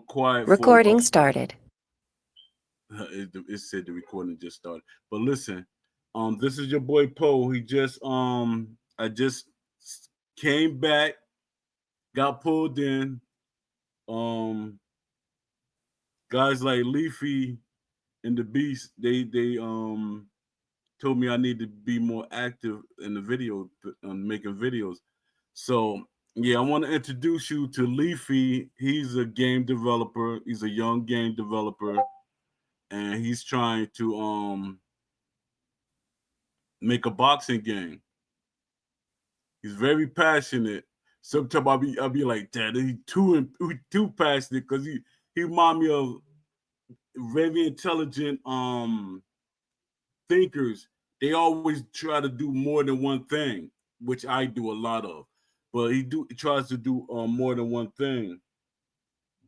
quiet for Recording started. it said the recording just started. But listen, this is your boy Poe. I just came back, got pulled in. Um, Guys like Leafy and the Beast, they told me I need to be more active in the video, making videos. So yeah, I want to introduce you to Leafy. He's a game developer. He's a young game developer, and he's trying to make a boxing game. He's very passionate. Sometimes I'll be like, Dad, he too passionate because he remind me of very intelligent thinkers. They always try to do more than one thing, which I do a lot of. But he tries to do more than one thing.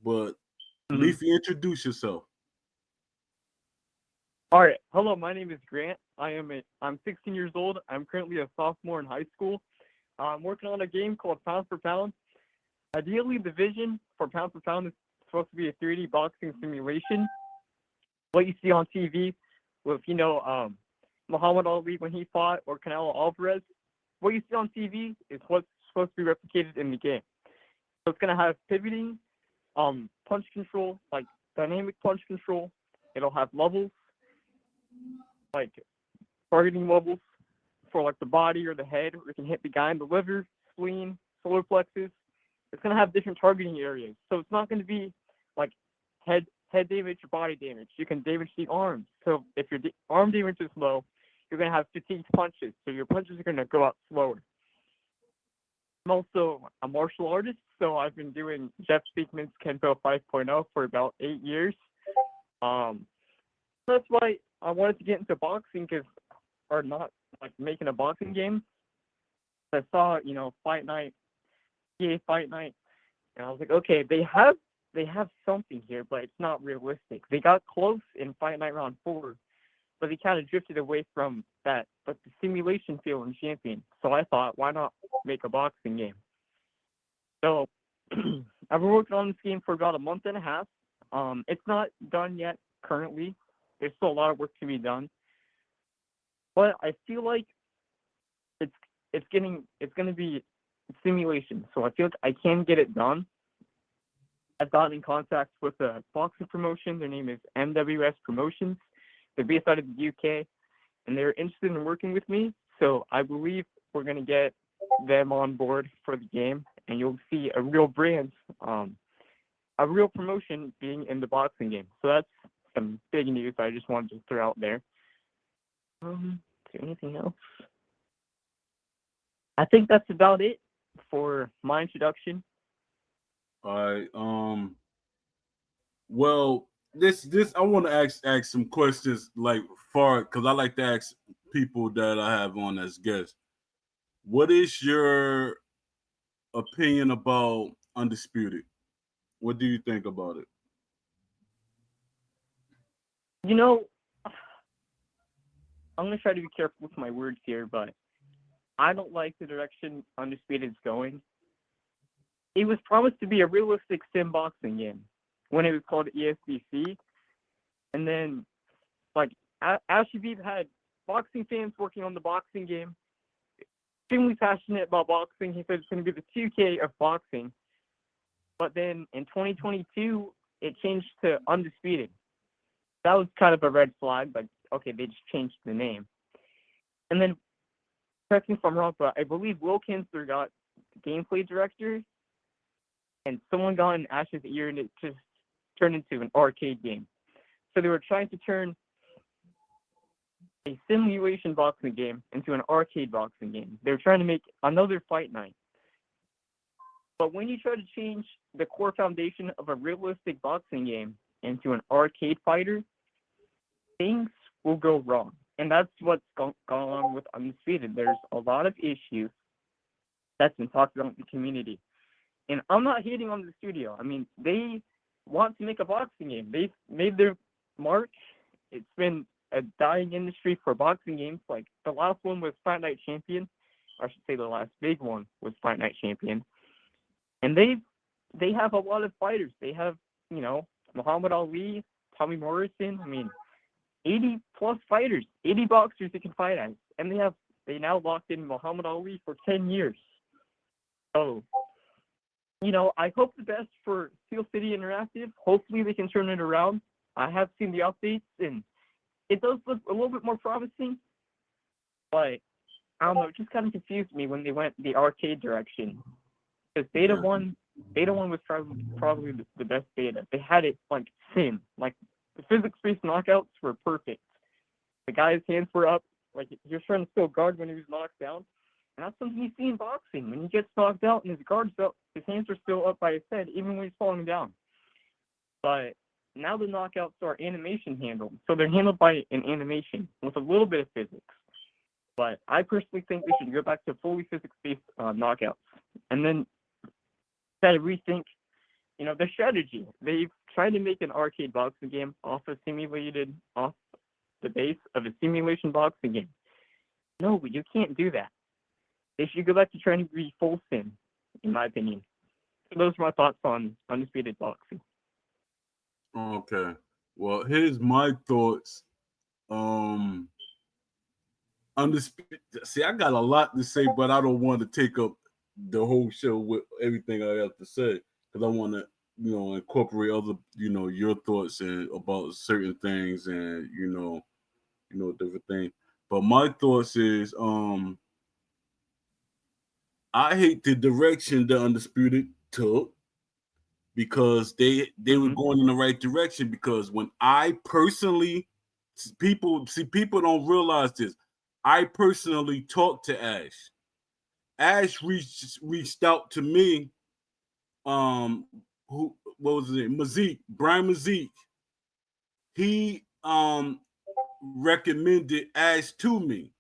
But Mhm. Leafy, introduce yourself. All right. Hello, my name is Grant. I'm 16 years old. I'm currently a sophomore in high school. I'm working on a game called Pound for Pound. Ideally, the vision for Pound for Pound is supposed to be a 3D boxing simulation. What you see on TV with, Muhammad Ali when he fought or Canelo Alvarez, what you see on TV is what's supposed to be replicated in the game. So it's going to have pivoting, punch control, like dynamic punch control. It'll have levels, like targeting levels for like the body or the head, or it can hit the guy in the liver, spleen, solar plexus. It's gonna have different targeting areas. So it's not gonna be like head damage or body damage. You can damage the arms. So if your arm damage is low, you're gonna have fatigued punches. So your punches are gonna go out slower. I'm also a martial artist, so I've been doing Jeff Speakman's Kenpo 5.0 for about 8 years. Um, that's why I wanted to get into boxing, or not like making a boxing game. I saw, Fight Night, EA Fight Night, and I was like, okay, they have something here, but it's not realistic. They got close in Fight Night Round 4, but they kind of drifted away from that. But the simulation feel in Champion, so I thought, why not make a boxing game? So I've been working on this game for about a month and a half. It's not done yet currently. There's still a lot of work to be done, but I feel like it's it's gonna be simulation. So I feel like I can get it done. I've gotten in contact with a boxing promotion. Their name is MWS Promotions. They're based out of the UK, and they're interested in working with me. So I believe we're gonna get them on board for the game, and you'll see a real brand, a real promotion being in the boxing game. So that's some big news I just wanted to throw out there. Is there anything else? I think that's about it for my introduction. All right. Well, this I want to ask some questions like far because I like to ask people that I have on as guests. What is your opinion about Undisputed? What do you think about it? You know, I'm gonna try to be careful with my words here, but I don't like the direction Undisputed is going. It was promised to be a realistic sim boxing game when it was called ESBC, and then like Ashabib had boxing fans working on the boxing game, extremely passionate about boxing. He said it's going to be the 2K of boxing, but then in 2022 it changed to Undisputed. That was kind of a red flag. Like, okay, they just changed the name, and then correct me if I'm wrong, but I believe Will Kinsler got gameplay director, and someone got in Ash's ear, and it just turned into an arcade game. So they were trying to turn a simulation boxing game into an arcade boxing game. They were trying to make another fight night. But when you try to change the core foundation of a realistic boxing game into an arcade fighter, things will go wrong. And that's what's gone on with Undisputed. There's a lot of issues that's been talked about in the community. And I'm not hating on the studio. I mean, they want to make a boxing game. They've made their mark. It's been a dying industry for boxing games. Like, the last one was Fight Night Champion. Or I should say the last big one was Fight Night Champion. And they have a lot of fighters. They have Muhammad Ali, Tommy Morrison. I mean, 80 plus fighters, 80 boxers they can fight as, and they now locked in Muhammad Ali for 10 years. So, I hope the best for Steel City Interactive. Hopefully they can turn it around. I have seen the updates, and it does look a little bit more promising, but I don't know, it just kind of confused me when they went the arcade direction. Because Beta 1 was probably the best beta. They had it like thin. Like the physics-based knockouts were perfect. The guy's hands were up, like he was trying to still guard when he was knocked down. And that's something you see in boxing. When he gets knocked out and his guard's up, his hands are still up by his head, even when he's falling down. But now the knockouts are animation handled. So they're handled by an animation with a little bit of physics. But I personally think they should go back to fully physics-based knockouts. And then try to rethink, their strategy. They've tried to make an arcade boxing game off the base of a simulation boxing game. No, you can't do that. They should go back to trying to be full sim, in my opinion. So those are my thoughts on Undisputed Boxing. Okay. Well, here's my thoughts. Undisputed. See, I got a lot to say, but I don't want to take up the whole show with everything I have to say because I want to, incorporate other, your thoughts and about certain things and different things. But my thoughts is, I hate the direction the Undisputed took because they were going in the right direction. Because when I personally, people don't realize this. I personally talked to Ash. Ash reached out to me. What was it? Brian Mazik. He recommended Ash to me,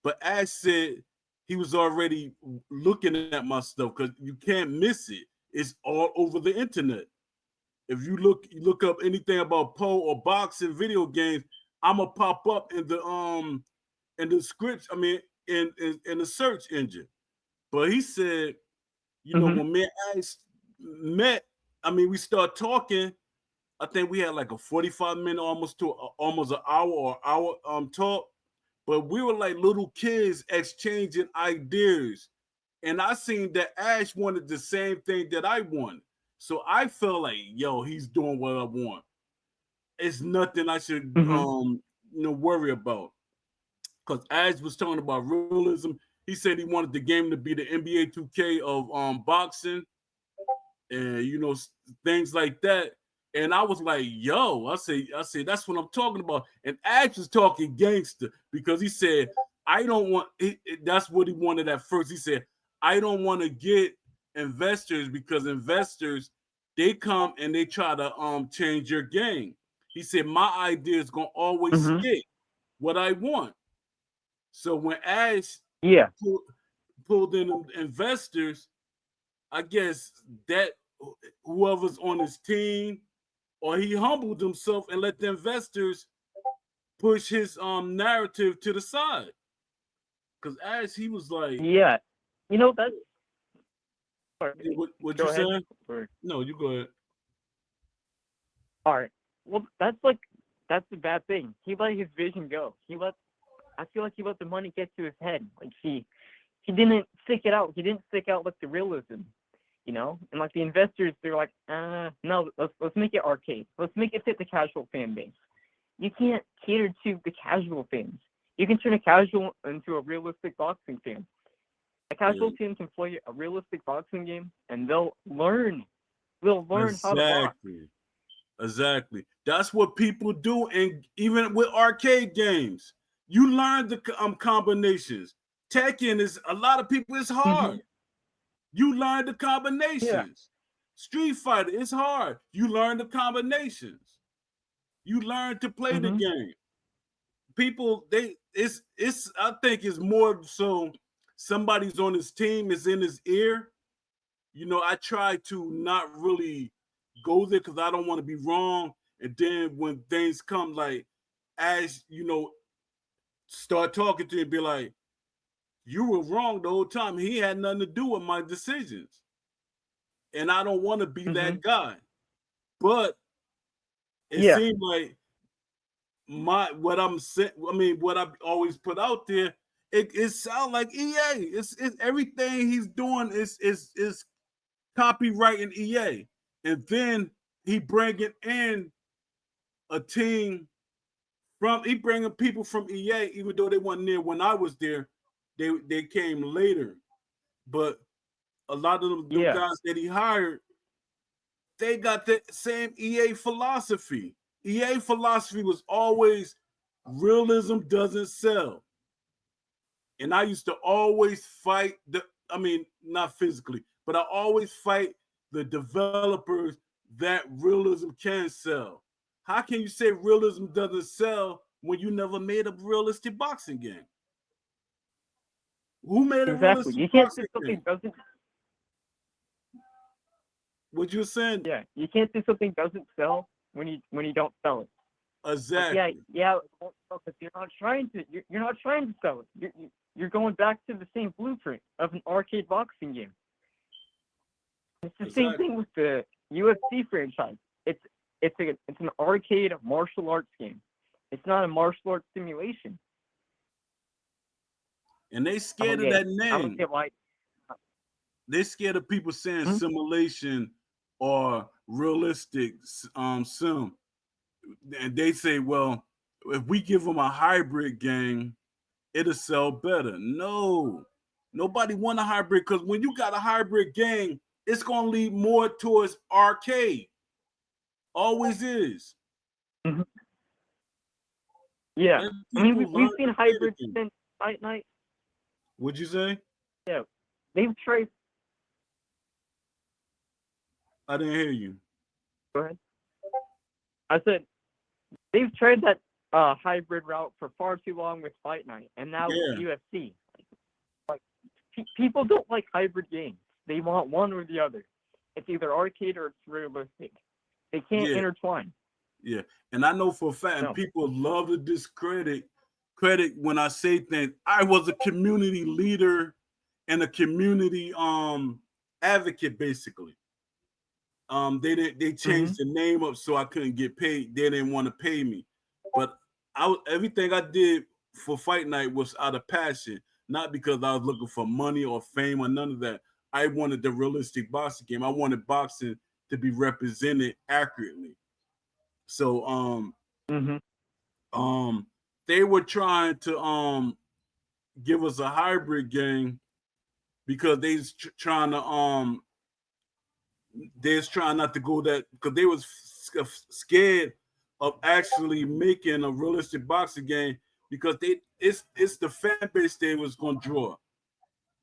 but Ash said he was already looking at my stuff because you can't miss it. It's all over the internet. If you look up anything about Poe or boxing video games, I'ma pop up in the scripts. I mean, in the search engine. But he said, when me and Ash met, I mean, we start talking. I think we had like a 45-minute, almost an hour talk. But we were like little kids exchanging ideas. And I seen that Ash wanted the same thing that I wanted. So I felt like, yo, he's doing what I want. It's nothing I should worry about. Because Ash was talking about realism. He said he wanted the game to be the NBA 2K of boxing and things like that. And I was like, yo, I say that's what I'm talking about. And Ash was talking gangster because he said, I don't want that's what he wanted at first. He said, I don't want to get investors because investors they come and they try to change your game. He said, my idea is gonna always stick what I want. So when Ash pulled in investors, I guess that whoever's on his team, or he humbled himself and let the investors push his narrative to the side. Because Ash, he was like, that's. What you saying? No, you go ahead. All right. Well, that's the bad thing. He let his vision go. I feel like he let the money get to his head. Like he didn't stick it out. He didn't stick out like the realism, And like the investors, they're like, no, let's make it arcade. Let's make it fit the casual fan base. You can't cater to the casual fans. You can turn a casual into a realistic boxing fan. A casual fan can play a realistic boxing game, and they'll learn. They'll learn how to box. Exactly. That's what people do, and even with arcade games, you learn the combinations. Tekken is a lot of people. It's hard. You learn the combinations. Yeah. Street Fighter, it's hard. You learn the combinations. You learn to play the game. People, it's I think it's more so somebody's on his team is in his ear. I try to not really go there because I don't want to be wrong. And then when things come like as start talking to you and be like, you were wrong the whole time. He had nothing to do with my decisions. And I don't want to be that guy. But it Yeah, seemed like what I'm saying. I mean, what I've always put out there. It sounds like EA. It's everything he's doing is copywriting EA, and then he bringing in a team from he bringing people from EA, even though they weren't there when I was there. They came later, but a lot of them yeah, guys that he hired, they got the same EA philosophy. EA philosophy was always realism doesn't sell. And I used to always fight I mean, not physically, but I always fight the developers that realism can sell. How can you say realism doesn't sell when you never made a realistic boxing game? Who made a exactly. realistic You can't say boxing something game? doesn't. What you saying? Yeah, you can't say something doesn't sell when you don't sell it. Like Exactly. yeah, because you're not trying to. You're not trying to sell it. You're going back to the same blueprint of an arcade boxing game. It's the same Exactly. thing with the UFC franchise. It's it's an arcade martial arts game. It's not a martial arts simulation. And they I don't scared of get it. that I don't name. get why. They scared of people saying Hmm? simulation or realistic sim. And they say, well, if we give them a hybrid game, it'll sell better. No, nobody want a hybrid because when you got a hybrid game, it's gonna lead more towards arcade. Always is. Hmm. Yeah, And I mean people we've learn seen to play the hybrids game. since Fight Night. Would you say? Yeah, they've tried. I didn't hear you. Go ahead. I said they've tried that hybrid route for far too long with Fight Night, and now with Yeah, UFC. Like people don't like hybrid games. They want one or the other. It's either arcade or it's realistic. They can't yeah, intertwine. yeah. And I know for a fact, and No. people love to discredit credit when I say things. I was a community leader and a community advocate, basically. They Hmm. changed the name up so I couldn't get paid. They didn't want to pay me, but everything I did for Fight Night was out of passion, not because I was looking for money or fame or none of that. I wanted the realistic boxing game. I wanted boxing to be represented accurately. So Hmm. um they were trying to give us a hybrid game because trying to they was trying not to go that because they was scared of actually making a realistic boxing game because it's the fan base they was gonna draw,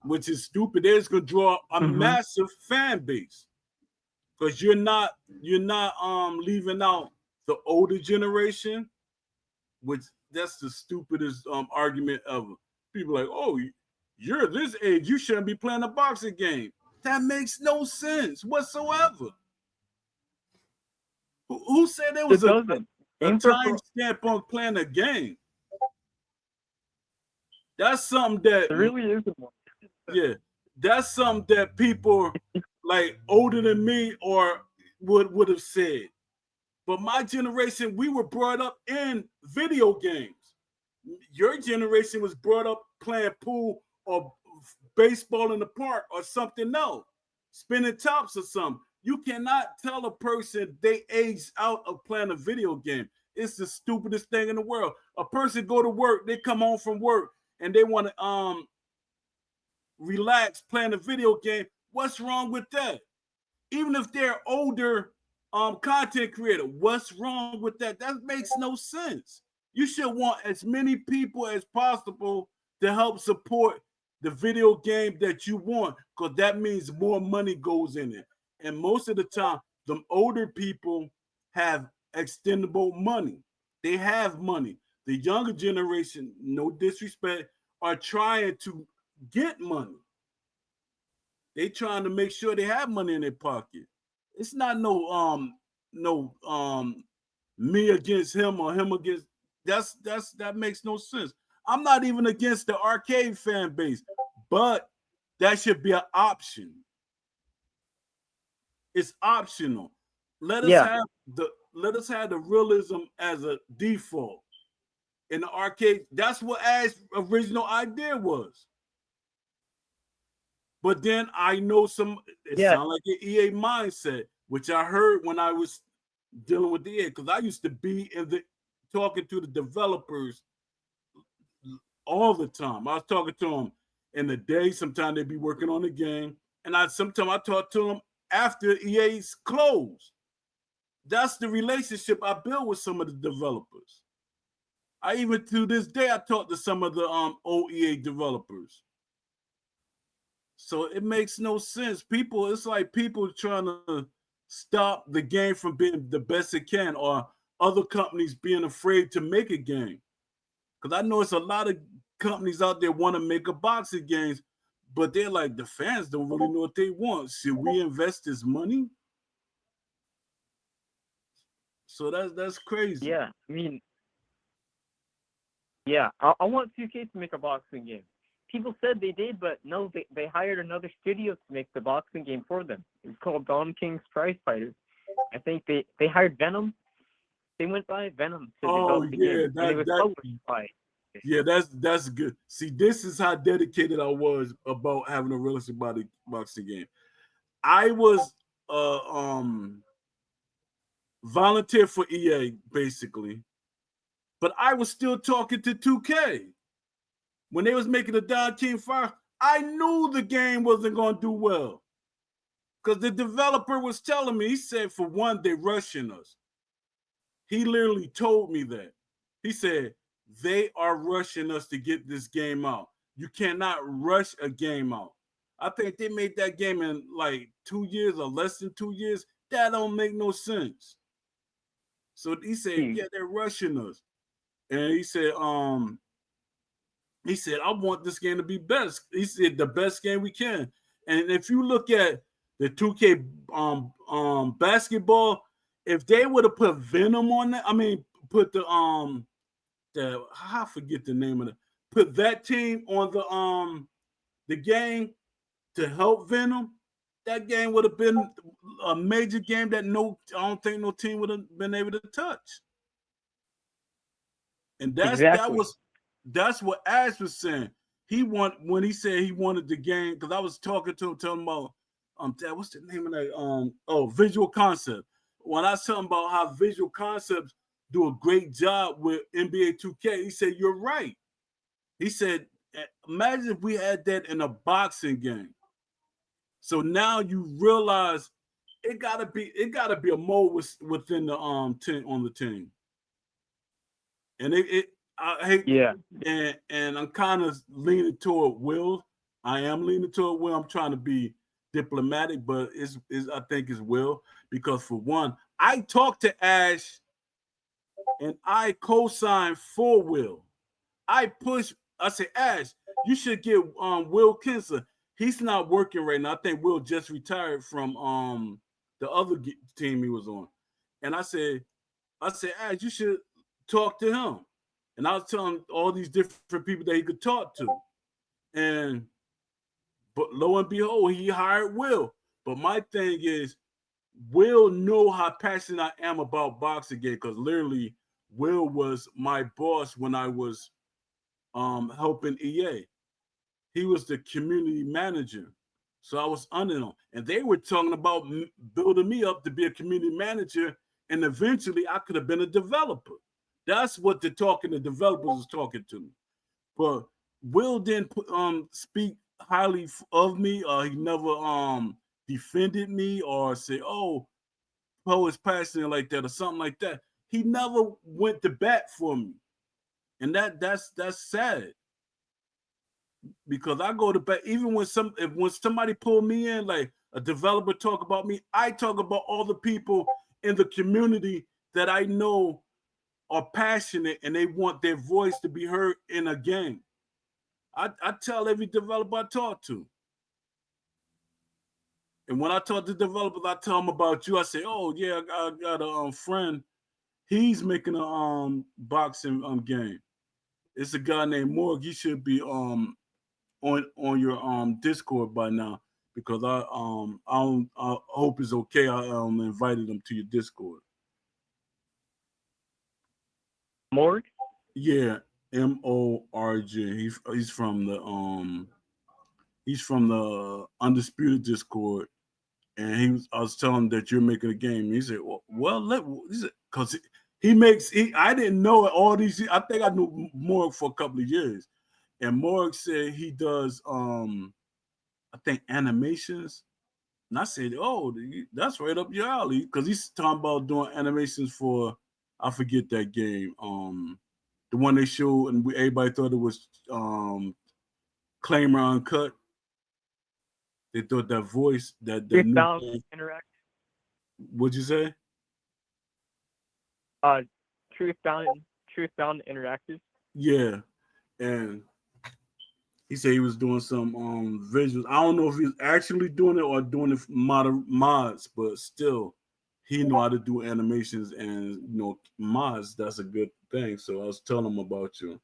which is stupid. They was gonna draw a Hmm. massive fan base because you're not leaving out the older generation, which that's the stupidest argument ever. People like, oh, you're this age, you shouldn't be playing a boxing game. That makes no sense whatsoever. Who said there was It a, doesn't. a Aim time for stamp on playing a game? That's something that, there really isn't one. yeah, that's something that people like older than me or would have said. But my generation, we were brought up in video games. Your generation was brought up playing pool or baseball in the park or something else, spinning tops or something. You cannot tell a person they aged out of playing a video game. It's the stupidest thing in the world. A person go to work, they come home from work, and they want to relax playing a video game. What's wrong with that? Even if they're older content creator, what's wrong with that? That makes no sense. You should want as many people as possible to help support the video game that you want, because that means more money goes in it. And most of the time, the older people have extendable money. They have money. The younger generation, no disrespect, are trying to get money. They trying to make sure they have money in their pocket. It's not no me against him or him against that makes no sense. I'm not even against the arcade fan base, but that should be an option. It's optional. Let us Yeah, have the realism as a default in the arcade. That's what Ash's original idea was. But then I know it yeah, sounds like an EA mindset, which I heard when I was dealing with the EA, because I used to be in the talking to the developers all the time. I was talking to them in the day. Sometimes they'd be working on the game, and sometimes I talk to them after EA's closed. That's the relationship I built with some of the developers. I even to this day I talk to some of the OEA developers. So it makes no sense. It's like people trying to stop the game from being the best it can, or other companies being afraid to make a game. Because I know it's a lot of companies out there want to make a boxing games, but they're like, the fans don't really know what they want. Should we invest this money? So that's crazy. yeah. I mean, yeah. I want 2K to make a boxing game. People said they did, but no, they hired another studio to make the boxing game for them. It's called Don King's Prize Fighters. I think they hired Venom. They went by Venom to Oh develop the game, yeah, and it that was that published by. yeah, that's good. See, this is how dedicated I was about having a realistic boxing game. I was volunteer for EA basically, but I was still talking to 2K when they was making the Don King Fire. I knew the game wasn't going to do well because the developer was telling me. He said, for one, they're rushing us. He literally told me that. He said, they are rushing us to get this game out. You cannot rush a game out. I think they made that game in like 2 years or less than 2 years. That don't make no sense. So he said, Hmm. yeah, they're rushing us. And he said, I want this game to be best. He said the best game we can. And if you look at the 2K basketball, if they would have put Venom on that, I mean, put I forget the name of it. Put that team on the game to help Venom, that game would have been a major game that I don't think no team would have been able to touch. And Exactly. that's what Ash was saying. When he said he wanted the game, because I was talking to him, telling him about Dad, what's the name of that? Visual Concept. When I was telling him about how Visual Concepts do a great job with NBA 2K, he said, you're right. He said, imagine if we had that in a boxing game. So now you realize it gotta be a mode within the team on the team. And I hate Yeah. and I'm kind of leaning toward Will. I am leaning toward Will. I'm trying to be diplomatic, but is I think it's Will because for one, I talked to Ash and I co-signed for Will. I push. I say, Ash, you should get Will Kinser. He's not working right now. I think Will just retired from the other team he was on. And I said, Ash, you should talk to him. And I was telling all these different people that he could talk to. And but lo and behold, he hired Will. But my thing is, Will know how passionate I am about boxing game because literally Will was my boss when I was helping EA. He was the community manager. So I was under them. And they were talking about building me up to be a community manager. And eventually I could have been a developer. That's what the developers was talking to me. But Will didn't speak highly of me. He never defended me or say, oh, Poe is passionate like that or something like that. He never went to bat for me. And that's sad because I go to bed even when somebody pull me in, like a developer talk about me, I talk about all the people in the community that I know are passionate and they want their voice to be heard in a game. I tell every developer I talk to, and when I talk to developers, I tell them about you. I say, oh yeah, I got a friend. He's making a boxing game. It's a guy named Morg. He should be on your Discord by now. because I hope it's okay. I invited him to your Discord. Morg? Yeah, Morg. He's from the Undisputed Discord, and I was telling him that you're making a game. He said, he said, because I didn't know it all these years. I think I knew Morg for a couple of years, and Morg said he does I think animations. And I said, "Oh, that's right up your alley," because he's talking about doing animations for, I forget that game, the one they showed, and everybody thought it was Claimer Uncut. They thought that voice, that Truth new Balance thing. Interact. What'd you say? Uh, Truth Bound Interactive. Yeah, and he said he was doing some visuals. I don't know if he's actually doing it or doing it for mods, but still, he know how to do animations and mods. That's a good thing. So I was telling him about you,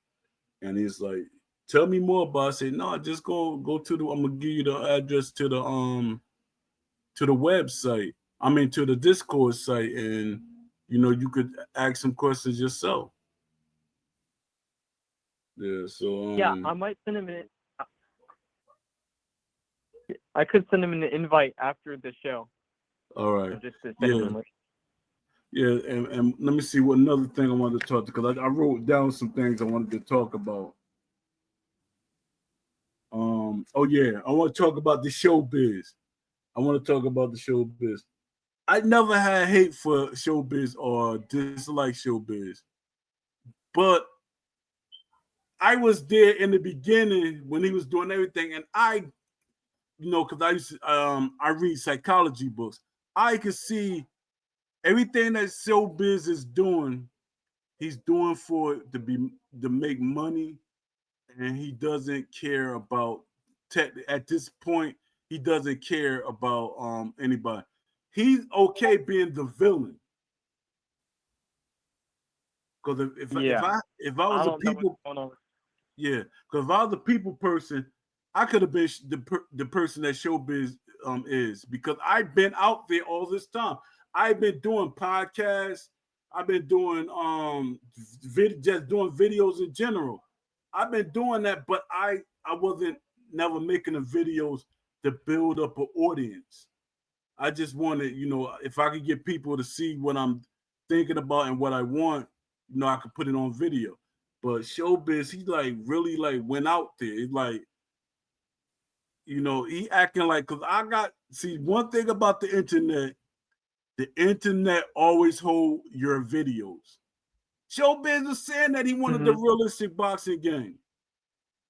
and he's like, "Tell me more about." It. I said, "No, just go to the. I'm gonna give you the address to the website. I mean to the Discord site, and you could ask some questions yourself." Yeah. So Yeah, I might send him I could send him an invite after the show, all right. just to send him Yeah. a link. Yeah, and let me see what another thing I wanted to talk to, because I wrote down some things I wanted to talk about. Oh yeah, I want to talk about the showbiz. I want to talk about the showbiz. I never had hate for showbiz or dislike showbiz, but I was there in the beginning when he was doing everything, and because I used to, I read psychology books. I could see everything that showbiz is doing. He's doing for it to make money, and he doesn't care about at this point. He doesn't care about anybody. He's okay being the villain, because Yeah, if I I was a don't know what's people, going on. yeah, because if I was a people person, I could have been the person that showbiz is, because I've been out there all this time. I've been doing podcasts. I've been doing just doing videos in general. I've been doing that, but I wasn't never making the videos to build up an audience. I just wanted, if I could get people to see what I'm thinking about and what I want, I could put it on video. But showbiz, he like really like went out there. It's like, he acting like, because I got, see, one thing about the internet always hold your videos. Showbiz was saying that he wanted the Mm-hmm. realistic boxing game.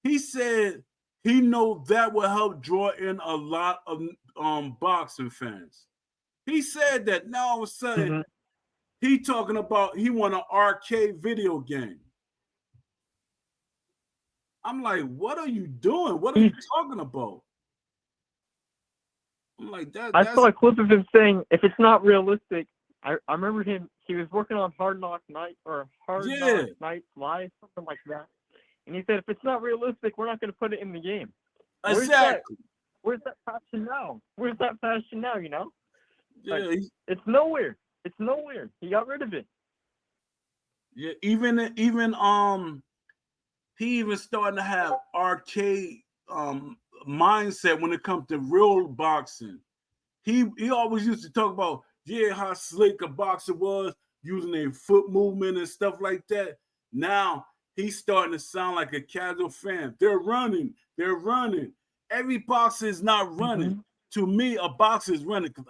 He said he know that will help draw in a lot of boxing fans. He said that. Now all of a sudden Mm-hmm. he talking about he want an arcade video game. I'm like, what are you doing? What are He's you talking about? I'm like, I that's saw a clip of him saying if it's not realistic. I remember him. He was working on Hard Knock yeah, Nights Live, something like that. And he said if it's not realistic, we're not going to put it in the game. Where's that? exactly. Where's that passion now? Where's that passion now? Like Yeah, it's nowhere. It's nowhere. He got rid of it. yeah. Even he even starting to have arcade mindset when it comes to real boxing. He always used to talk about, yeah, how slick a boxer was using a foot movement and stuff like that. Now he's starting to sound like a casual fan. They're running. They're running. Every boxer is not running. Mm-hmm. To me, a boxer is running because,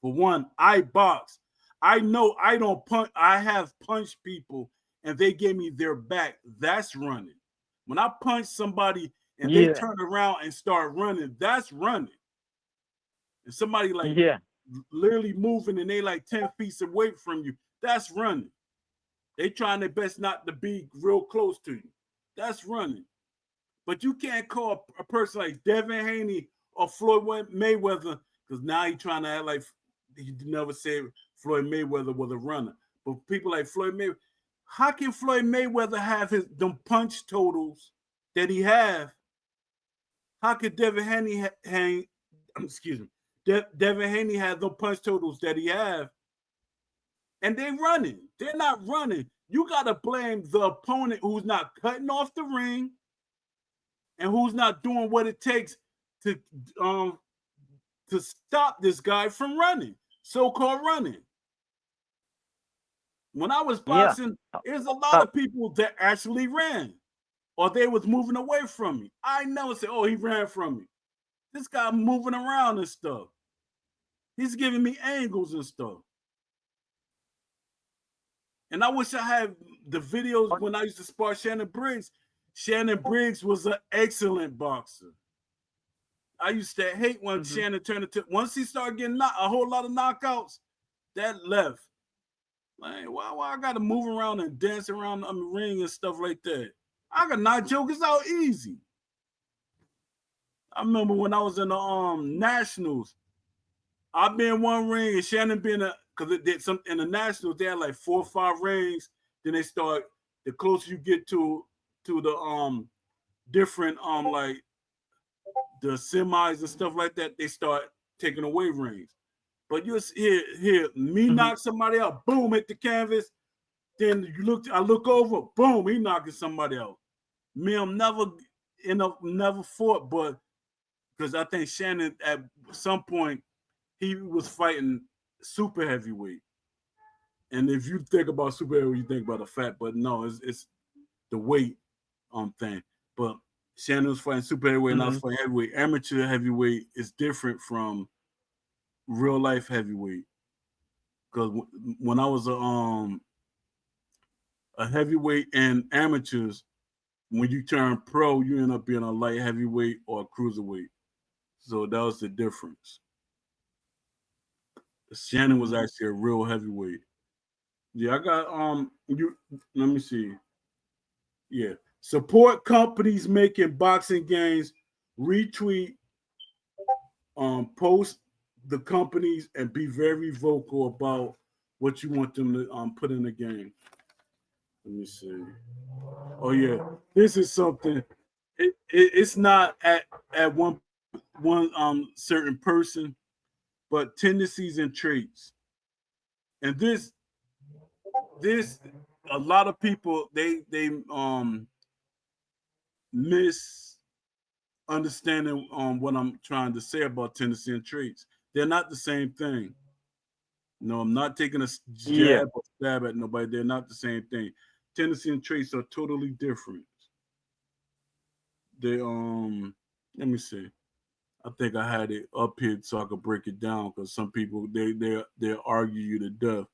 for one, I box. I know I don't punch. I have punched people and they gave me their back. That's running. When I punch somebody and they Yeah. turn around and start running, that's running. And somebody like Yeah. literally moving and they like 10 feet away from you, that's running. They trying their best not to be real close to you. That's running. But you can't call a person like Devin Haney or Floyd Mayweather, because now he trying to act like he never said Floyd Mayweather was a runner. But people like Floyd Mayweather, how can Floyd Mayweather have them punch totals that he have? How could Devin Haney excuse me, Devin Haney has no punch totals that he have, and they running. They're not running. You got to blame the opponent who's not cutting off the ring and who's not doing what it takes to um to stop this guy from running, so-called running. When I was Yeah. boxing, there's a lot of people that actually ran, or they was moving away from me. I never said, "Oh, he ran from me." This guy moving around and stuff. He's giving me angles and stuff. And I wish I had the videos when I used to spar Shannon Briggs. Shannon Briggs was an excellent boxer. I used to hate when Shannon turned into, once he started getting a whole lot of knockouts, that left. Like, why I gotta move around and dance around the ring and stuff like that? I can knock jokers out easy. I remember when I was in the nationals, I've been in one ring and Shannon been because it did some in the nationals, they had like 4 or 5 rings. Then they start, the closer you get to the different like the semis and stuff like that, they start taking away rings. But you hear me knock somebody out, boom, hit the canvas. Then I look over, boom, he knocking somebody out. Me, I'm never fought, but because I think Shannon at some point he was fighting super heavyweight. And if you think about super heavyweight, you think about the fat, but no, it's the weight thing. But Shannon was fighting super heavyweight, and I was fighting heavyweight. Amateur heavyweight is different from real life heavyweight. Because when I was a heavyweight in amateurs, when you turn pro, you end up being a light heavyweight or a cruiserweight. So that was the difference. Shannon was actually a real heavyweight. Yeah, I got you let me see. Yeah. Support companies making boxing games, retweet, post the companies, and be very vocal about what you want them to put in the game. Let me see. Oh yeah, this is something. It's not at one certain person, but tendencies and traits. And this a lot of people they misunderstanding what I'm trying to say about tendency and traits. They're not the same thing. No, I'm not taking a jab or stab at nobody. They're not the same thing. Tendency and traits are totally different. They let me see. I think I had it up here so I could break it down because some people they argue you to death.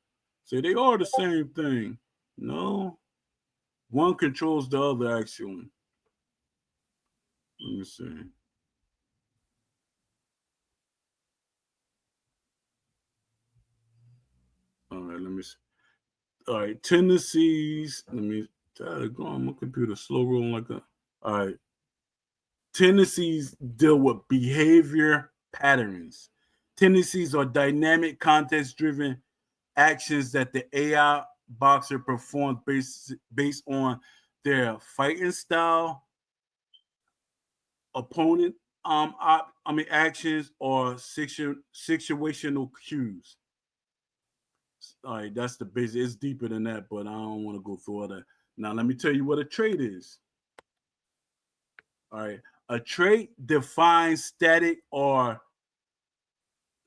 Say they are the same thing. No, one controls the other actually. Let me see. All right, let me see. All right, tendencies. Let me go on my computer slow rolling like that. All right. Tendencies deal with behavior patterns. Tendencies are dynamic, context driven actions that the AI boxer performs based on their fighting style, opponent actions, or situational cues. All right, that's the basic. It's deeper than that, but I don't want to go through all that. Now, let me tell you what a trait is. All right, a trait defines static or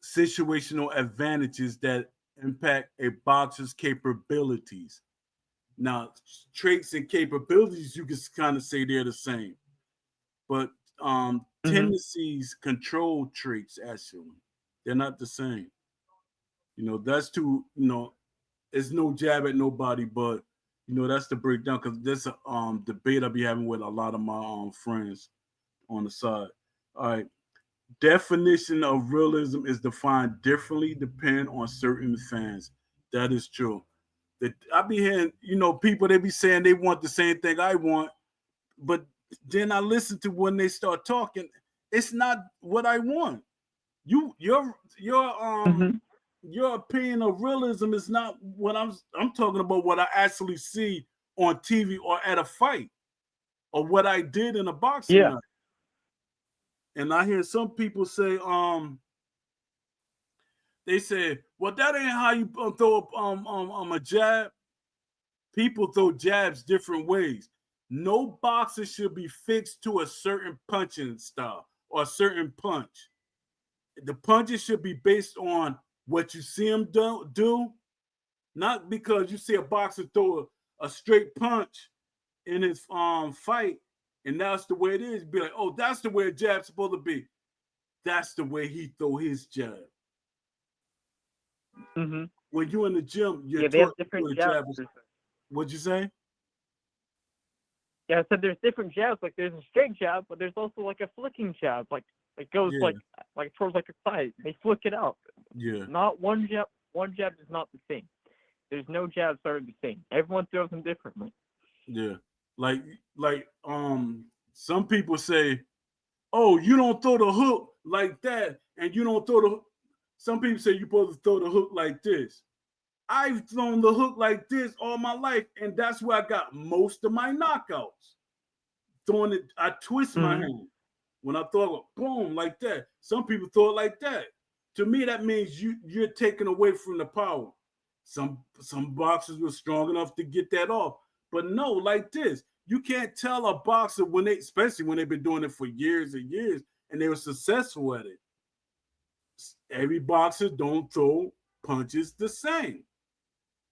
situational advantages that impact a boxer's capabilities. Now, traits and capabilities, you can kind of say they're the same, but tendencies control traits. Actually, they're not the same. That's too. It's no jab at nobody, but that's the breakdown because there's a debate I'll be having with a lot of my friends on the side. All right. Definition of realism is defined differently depending on certain fans. That is true. That I be hearing, people they be saying they want the same thing I want, but then I listen to when they start talking, it's not what I want. Your opinion of realism is not what I'm talking about. What I actually see on TV or at a fight, or what I did in a boxing match. And I hear some people say, they say, well, that ain't how you throw a jab. People throw jabs different ways. No boxer should be fixed to a certain punching style or a certain punch. The punches should be based on what you see him do, not because you see a boxer throw a straight punch in his fight, and that's the way it is. Be like, oh, that's the way a jab's supposed to be. That's the way he throw his jab. Mm-hmm. When you're in the gym, you're Yeah, they have taught different the jabs. jab. What'd you say? Yeah, I said there's different jabs. Like there's a straight jab, but there's also like a flicking jab. Like it goes Yeah, like towards like a side. They flick it out. yeah, Not one jab. One jab is not the same. There's no jabs that are the same. Everyone throws them differently. yeah. Like, some people say, oh, you don't throw the hook like that, and you don't throw the. Some people say you're supposed to throw the hook like this. I've thrown the hook like this all my life, and that's where I got most of my knockouts. Throwing it, I twist my Mm-hmm. hand when I throw it, boom, like that. Some people throw it like that. To me, that means you're taking away from the power. Some boxers were strong enough to get that off, but no, like this, you can't tell a boxer when they, especially when they've been doing it for years and years, and they were successful at it. Every boxer don't throw punches the same.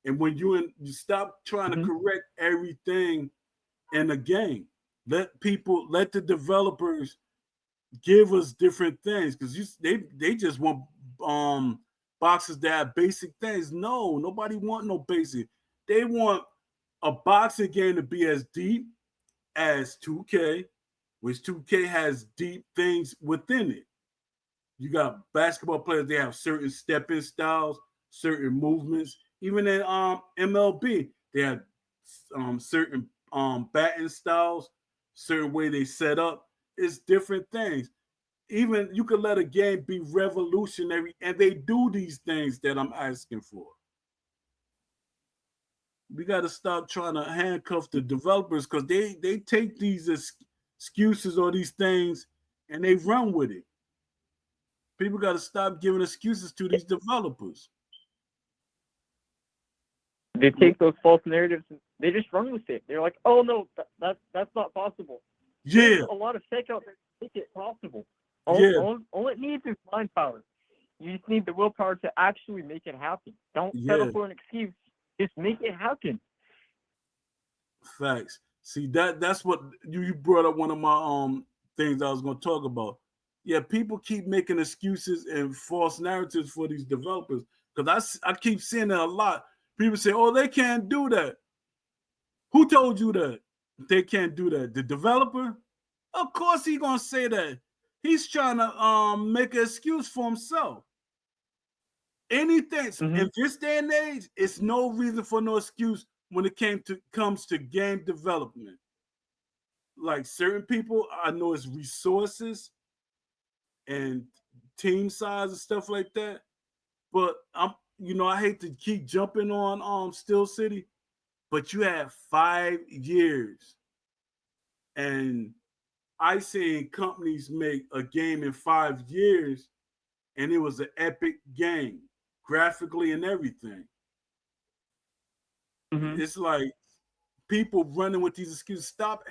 And when you stop trying to Mm-hmm. correct everything in the game, let the developers give us different things, because they just want boxers that have basic things. No, nobody want no basic. They want a boxing game to be as deep as 2K, which 2K has deep things within it. You got basketball players, they have certain stepping styles, certain movements. Even in MLB, they have certain batting styles, certain way they set up. It's different things. Even you could let a game be revolutionary, and they do these things that I'm asking for. We got to stop trying to handcuff the developers, because they take these excuses or these things and they run with it. People got to stop giving excuses to these developers. They take those false narratives and they just run with it. They're like, oh no, that's not possible. There's Yeah, a lot of tech out there to make it possible. yeah, All it needs is mind power. You just need the willpower to actually make it happen. Don't settle yeah. for an excuse. Just make it happen. Facts. See, that's what you brought up, one of my things I was going to talk about. Yeah, people keep making excuses and false narratives for these developers, because I keep seeing that a lot. People say, "Oh, they can't do that." Who told you that they can't do that? The developer? Of course, he's gonna say that. He's trying to make an excuse for himself. Anything Mm-hmm. in this day and age, it's no reason for no excuse when it comes to game development. Like certain people, I know it's resources and team size and stuff like that. But I hate to keep jumping on Steel City, but you have 5 years, and I seen companies make a game in 5 years, and it was an epic game, graphically and everything. Mm-hmm. It's like people running with these excuses. Stop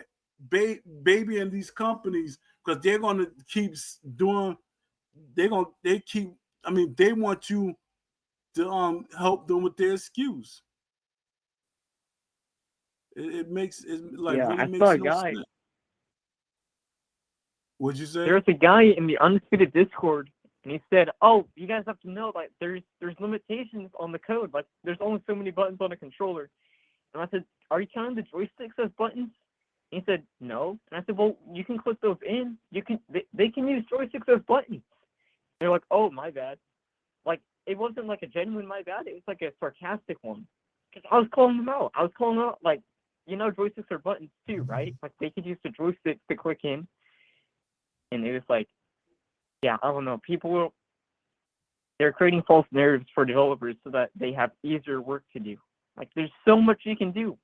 babying these companies, because they're gonna keep doing. They keep. I mean, they want you to help them with their excuse. It makes it like Yeah, really I saw makes a no guy. sense. What'd you say? There's a guy in the Undisputed Discord, and he said, "Oh, you guys have to know, like, there's limitations on the code. Like, there's only so many buttons on a controller." And I said, "Are you counting the joysticks as buttons?" And he said, "No." And I said, "Well, you can click those in. They can use joysticks as buttons." And they're like, "Oh, my bad." Like, it wasn't like a genuine my bad. It was like a sarcastic one. Because I was calling them out. I was calling them out, like, joysticks are buttons too, right? Like, they could use the joysticks to click in. And it was like, yeah, I don't know. They're creating false narratives for developers so that they have easier work to do. Like, there's so much you can do.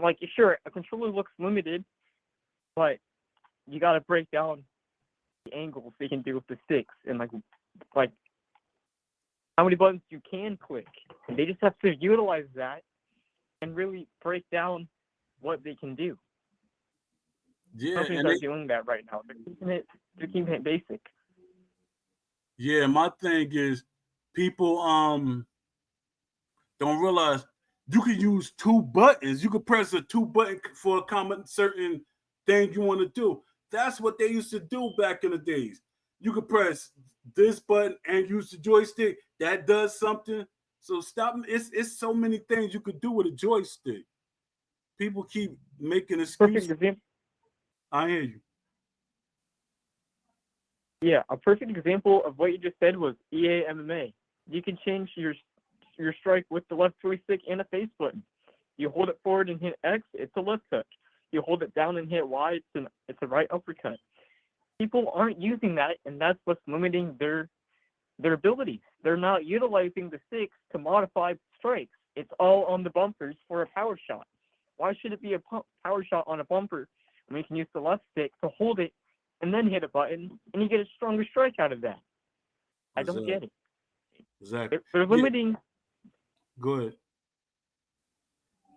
Like, sure, a controller looks limited, but you got to break down angles they can do with the sticks and like how many buttons you can click. And they just have to utilize that and really break down what they can do. Yeah, Companies and are doing that right now. They're keeping it basic. yeah, my thing is people don't realize you can use two buttons. You could press a two button for a common certain thing you want to do. That's what they used to do back in the days. You could press this button and use the joystick. That does something. So stop. It's so many things you could do with a joystick. People keep making Perfect excuses. example. I hear you. Yeah, a perfect example of what you just said was EA MMA. You can change your strike with the left joystick and a face button. You hold it forward and hit X, it's a left touch. You hold it down and hit Y, it's a right uppercut. People aren't using that, and that's what's limiting their abilities. They're not utilizing the sticks to modify strikes. It's all on the bumpers for a power shot. Why should it be a power shot on a bumper when we can use the left stick to hold it and then hit a button, and you get a stronger strike out of that? I don't get it. Exactly. They're limiting. Go ahead.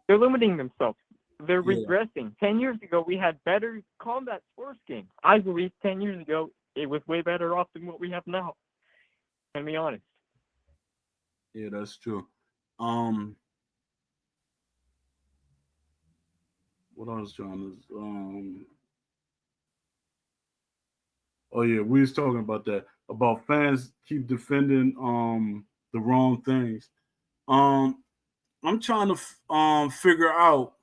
They're limiting themselves. They're Yeah. regressing. 10 years ago, we had better combat sports games. I believe 10 years ago, it was way better off than what we have now. To be honest. Yeah, that's true. What I was trying to oh yeah, we was talking about that. About fans keep defending the wrong things. I'm trying to figure out,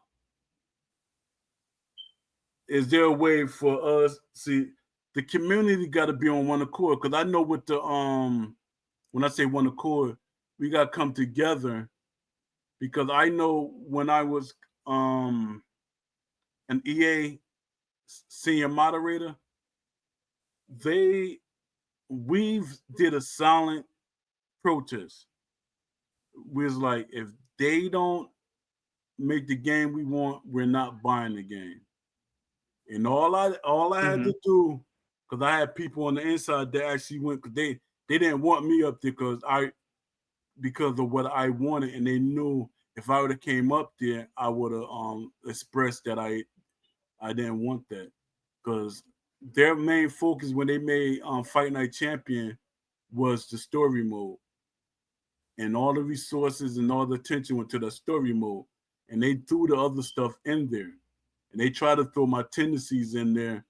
is there a way for us, see, the community got to be on one accord, because I know with the when I say one accord, we got to come together, because I know when I was an EA senior moderator, we've did a silent protest. We was like, if they don't make the game we want, we're not buying the game. And all I had Mm-hmm. to do, because I had people on the inside that actually went, because they didn't want me up there because of what I wanted, and they knew if I would have came up there, I would have expressed that I didn't want that, because their main focus when they made Fight Night Champion was the story mode, and all the resources and all the attention went to the story mode, and they threw the other stuff in there, and they tried to throw my tendencies in there,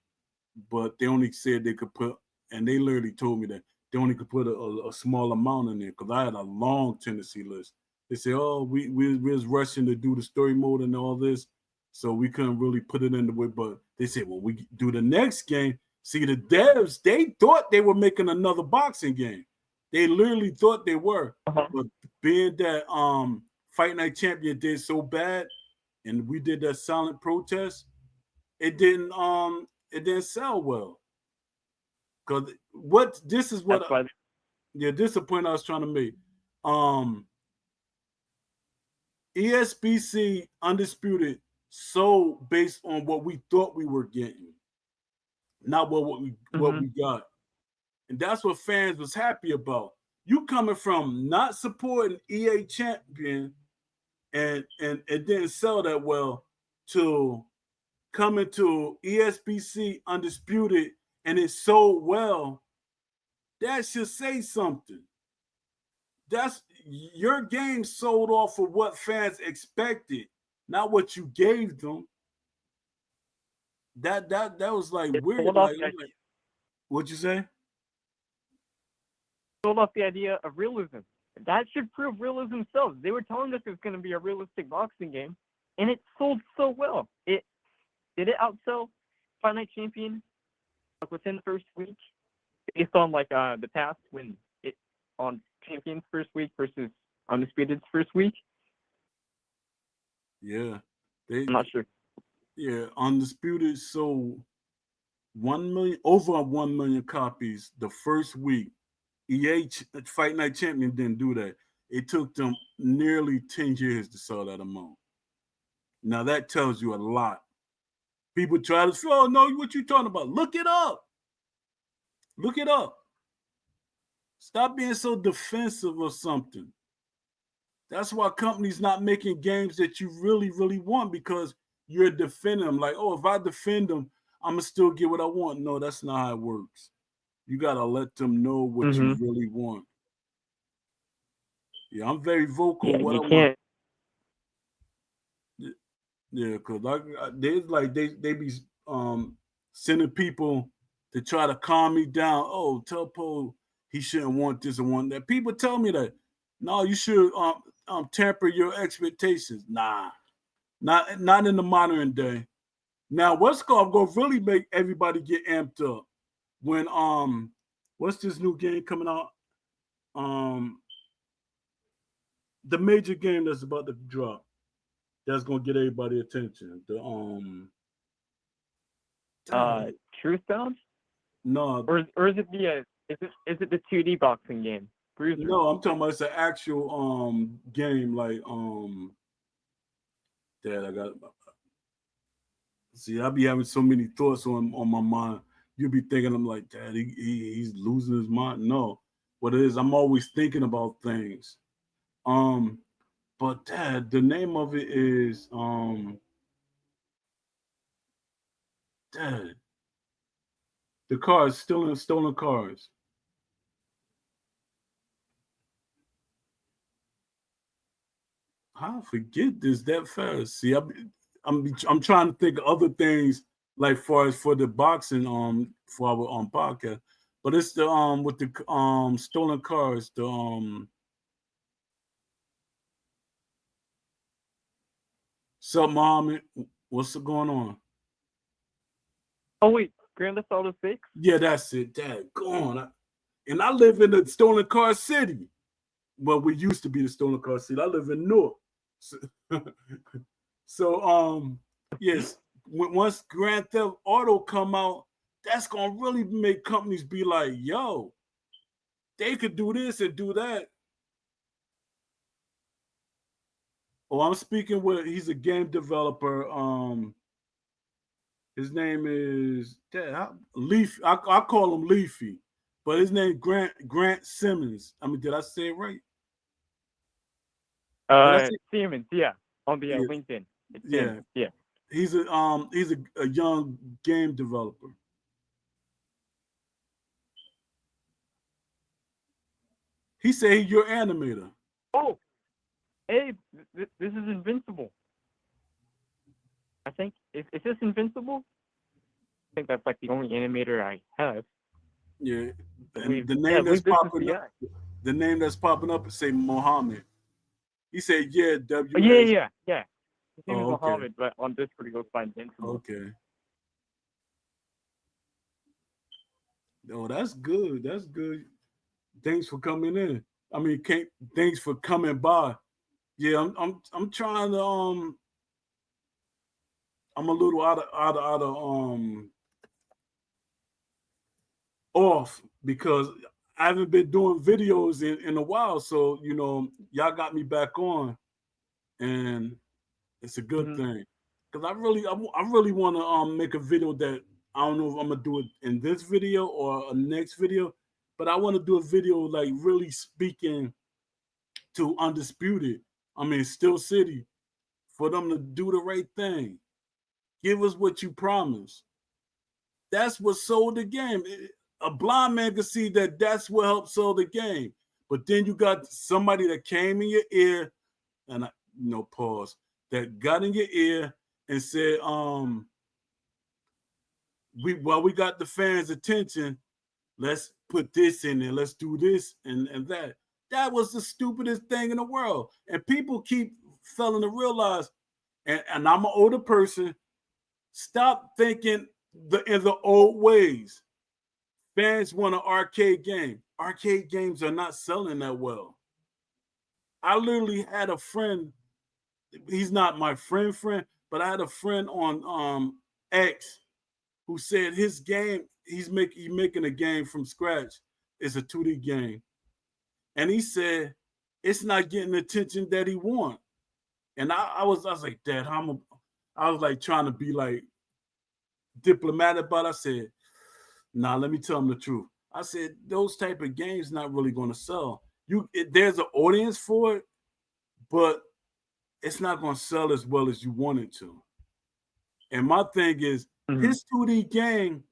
but they only said they could put, and they literally told me that they only could put a small amount in there, because I had a long tendency list. They said, "Oh, we was rushing to do the story mode and all this, so we couldn't really put it in the way." But they said, "Well, we do the next game." See, the devs, they thought they were making another boxing game. They literally thought they were, Uh-huh. but being that Fight Night Champion did so bad, and we did that silent protest, it didn't sell well. Because what this is what That's why. yeah, this is the point I was trying to make. Um ESBC Undisputed sold based on what we thought we were getting, not what Mm-hmm. we got. And that's what fans was happy about. You coming from not supporting EA Champion, and it didn't sell that well, to coming to ESBC Undisputed and it sold well. That should say something. That's your game sold off of what fans expected, not what you gave them. That was like It weird. sold off What'd you say? the idea of realism. That should prove realism themselves. They were telling us it was going to be a realistic boxing game, and it sold so well. Did it outsell Fight Night Champion within the first week, based on the past when it on Champion's first week versus Undisputed's first week? Yeah, I'm not sure. yeah, Undisputed sold 1 million, over 1 million copies the first week. EA Fight Night Champion didn't do that. It took them nearly 10 years to sell that amount. Now that tells you a lot. People try to say, "Oh no, what you talking about? Look it up." Look it up. Stop being so defensive of something. That's why companies not making games that you really, really want because you're defending them. Like, oh, if I defend them, I'm gonna still get what I want. No, that's not how it works. You gotta let them know what you Mm-hmm. really want. Yeah, I'm very vocal Yeah, what you I want. can't. Yeah, cause they be sending people to try to calm me down. Oh, tell Poe he shouldn't want this and want that. People tell me that. No, you should temper your expectations. Nah, not in the modern day. Now, what's gonna really make everybody get amped up when what's this new game coming out? Um, the major game that's about to drop. That's gonna get everybody attention. The Uh, dang, Truthbound, no, or is it the is it the 2D boxing game, Bruiser? no, I'm talking about it's an actual game like Dad, I got see, I be having so many thoughts on my mind. You'll be thinking I'm like, Dad, he's losing his mind. No, what it is, I'm always thinking about things. Um, but Dad, the name of it is Dad, the cars, stolen cars. How I forget this that fast? See, I'm trying to think of other things like far as for the boxing for our podcast, but it's the with the stolen cars. The Sup, mom? What's going on? Oh wait, Grand Theft Auto 6. Yeah, that's it. Dad, go on. And I live in the stolen car city. Well, we used to be the stolen car city. I live in Newark. So, so yes, once Grand Theft Auto come out, that's gonna really make companies be like, yo, they could do this and do that. Oh, I'm speaking with he's a game developer. His name is Leafy. I call him Leafy, but his name Grant Simmons. I mean, did I say it right? Did I say? Siemens, yeah, on the Yeah, LinkedIn. It's yeah. Siemens, yeah. He's a young game developer. He said he's your animator. Oh, hey, this is Invincible. I think is this Invincible? I think that's like the only animator I have. Yeah, I and believe, yeah, I believe this is the name that's popping up is say Mohammed. He said, "Yeah, Oh, yeah, WS." yeah, yeah. His name is Oh, okay, Mohammed, but on Discord he goes by Invincible. okay. Oh, that's good. That's good. Thanks for coming in. I mean, thanks for coming by. Yeah, I'm trying to I'm a little out of off because I haven't been doing videos in a while. So y'all got me back on, and it's a good Mm-hmm. thing because I really want to make a video that I don't know if I'm gonna do it in this video or a next video, but I want to do a video like really speaking to Undisputed. I mean, Still City for them to do the right thing. Give us what you promised. That's what sold the game. A blind man could see that that's what helped sell the game. But then you got somebody that came in your ear, and pause, that got in your ear and said, we got the fans' attention, let's put this in there, let's do this and that. That was the stupidest thing in the world. And people keep failing to realize, and I'm an older person, stop thinking in the old ways. Fans want an arcade game. Arcade games are not selling that well. I literally had a friend. He's not my friend, but I had a friend on X who said his game. He's making a game from scratch. It's a 2D game, and he said it's not getting the attention that he want. And I was like, Dad, I was like trying to be like diplomatic, but I said, nah, let me tell him the truth. I said those type of games not really going to sell. There's an audience for it, but it's not going to sell as well as you want it to. And my thing is, Mm-hmm. his 2D game,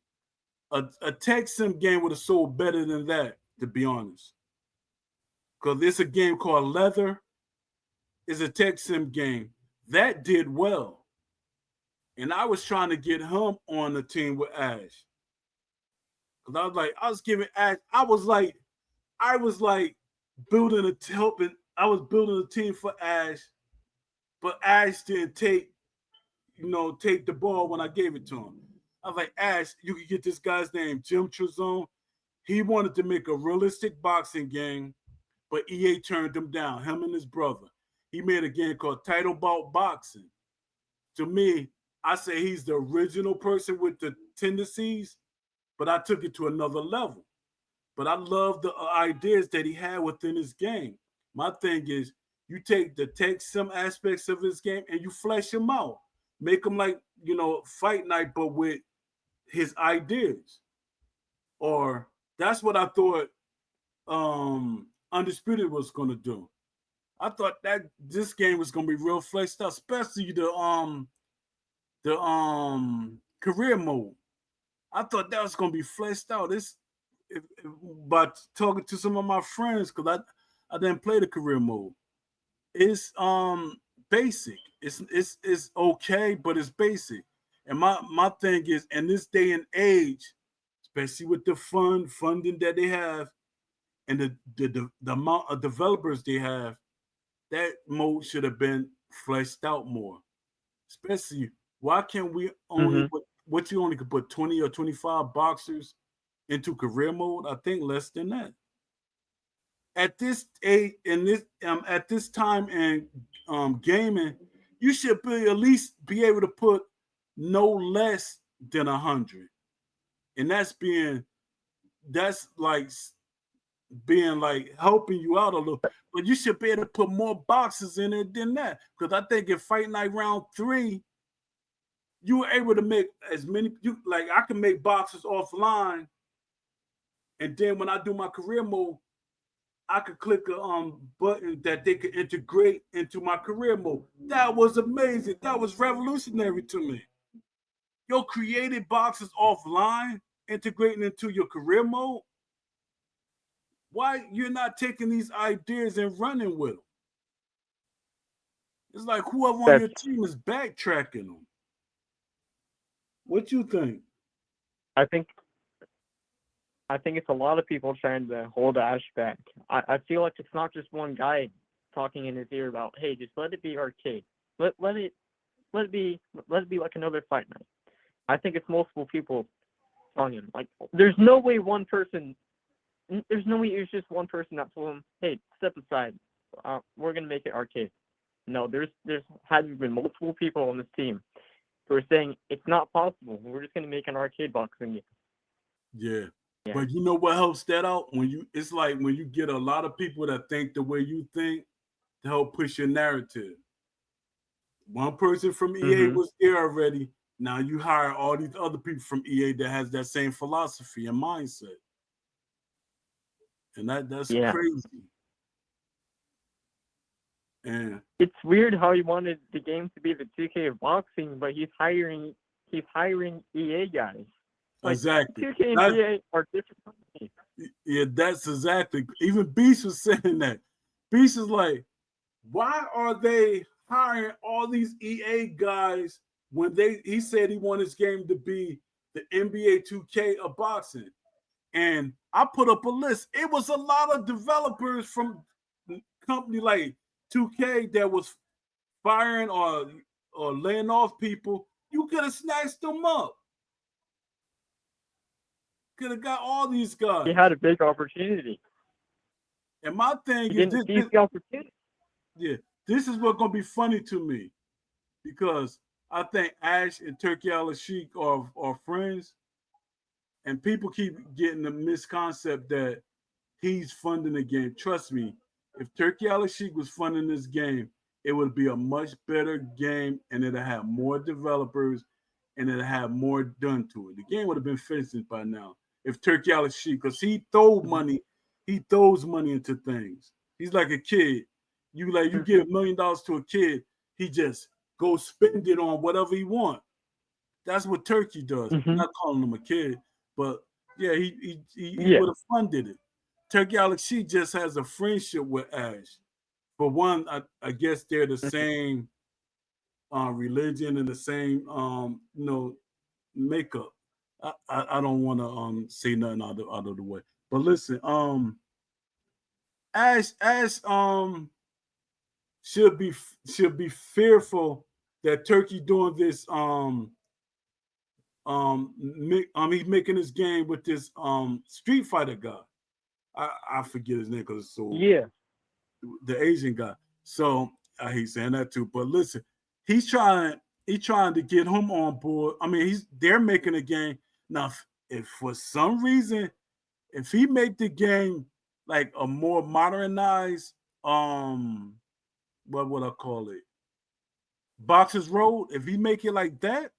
a tech sim game would have sold better than that, to be honest. Because it's a game called Leather. It's a tech sim game that did well. And I was trying to get him on the team with Ash. Because I was giving Ash, I was like building helping. I was building a team for Ash, but Ash didn't take the ball when I gave it to him. I was like, Ash, you can get this guy's name, Jim Trezone. He wanted to make a realistic boxing game, but EA turned him down, him and his brother. He made a game called Title Bout Boxing. To me, I say he's the original person with the tendencies, but I took it to another level. But I love the ideas that he had within his game. My thing is, you take the tech sim aspects of his game and you flesh him out, make him like Fight Night, but with his ideas. Or that's what I thought Undisputed was gonna do. I thought that this game was gonna be real fleshed out, especially the career mode. I thought that was gonna be fleshed out. But talking to some of my friends, because I didn't play the career mode. It's basic. It's okay, but it's basic. And my thing is, in this day and age, especially with the funding that they have, and the amount of developers they have, that mode should have been fleshed out more. Especially, why can't we only Mm-hmm. put what you only could put 20 or 25 boxers into career mode? I think less than that. At this age, in this at this time in gaming, you should at least be able to put no less than 100, and that's like being like helping you out a little. But you should be able to put more boxes in it than that, because I think in Fight Night Round 3, you were able to make as many. I can make boxes offline, and then when I do my career mode, I could click a button that they could integrate into my career mode. That was amazing. That was revolutionary to me. Your created boxes offline, integrating into your career mode. Why you're not taking these ideas and running with them? It's like whoever on That's your team is backtracking them. What you think? I think I think it's a lot of people trying to hold Ash back. I feel like it's not just one guy talking in his ear about, hey, just let it be arcade. Let it let it be like another Fight Night. I think it's multiple people telling him. Like there's no way it's just one person that told him, hey, step aside. We're gonna make it arcade. No, there's had been multiple people on this team who are saying it's not possible. We're just gonna make an arcade boxing game. Yeah. Yeah. But you know what helps that out? It's like when you get a lot of people that think the way you think to help push your narrative. One person from EA Mhm. was there already. Now you hire all these other people from EA that has that same philosophy and mindset. And that's Yeah. crazy. And It's weird how he wanted the game to be the 2K of boxing, but he's hiring EA guys. Like exactly. 2K and That, EA are different companies. yeah, that's exactly. Even Beast was saying that. Beast is like, why are they hiring all these EA guys when he said he wanted his game to be the NBA 2K of boxing? And I put up a list. It was a lot of developers from company like 2K that was firing or laying off people. You could have snatched them up. Could have got all these He guys. had a big opportunity. And my thing He is didn't seize the opportunity. yeah, this is what's gonna be funny to me because I think Ash and Turkey Al Sheik are friends, and people keep getting the misconcept that he's funding the game. Trust me, if Turkey Al Sheik was funding this game, it would be a much better game, and it'll have more developers, and it'll have more done to it. The game would have been finished by now. if Turkey Alex Sheep, because he throws money into things. He's like a kid. You give $1 million to a kid, he just goes spend it on whatever he wants. That's what Turkey does. I'm not calling him a kid, but yeah, he would have funded it. Turkey Alex Sheep just has a friendship with Ash. For one, I guess they're the same religion and the same makeup. I don't want to say nothing out of the way. But listen, Ash should be fearful that Turkey doing this he's making this game with this Street Fighter guy. I forget his name because it's so the Asian guy. So I hate saying that too. But listen, he's trying to get him on board. I mean, they're making a game now. If for some reason, if he make the game like a more modernized, what would I call it? Boxers Road. If he make it like that,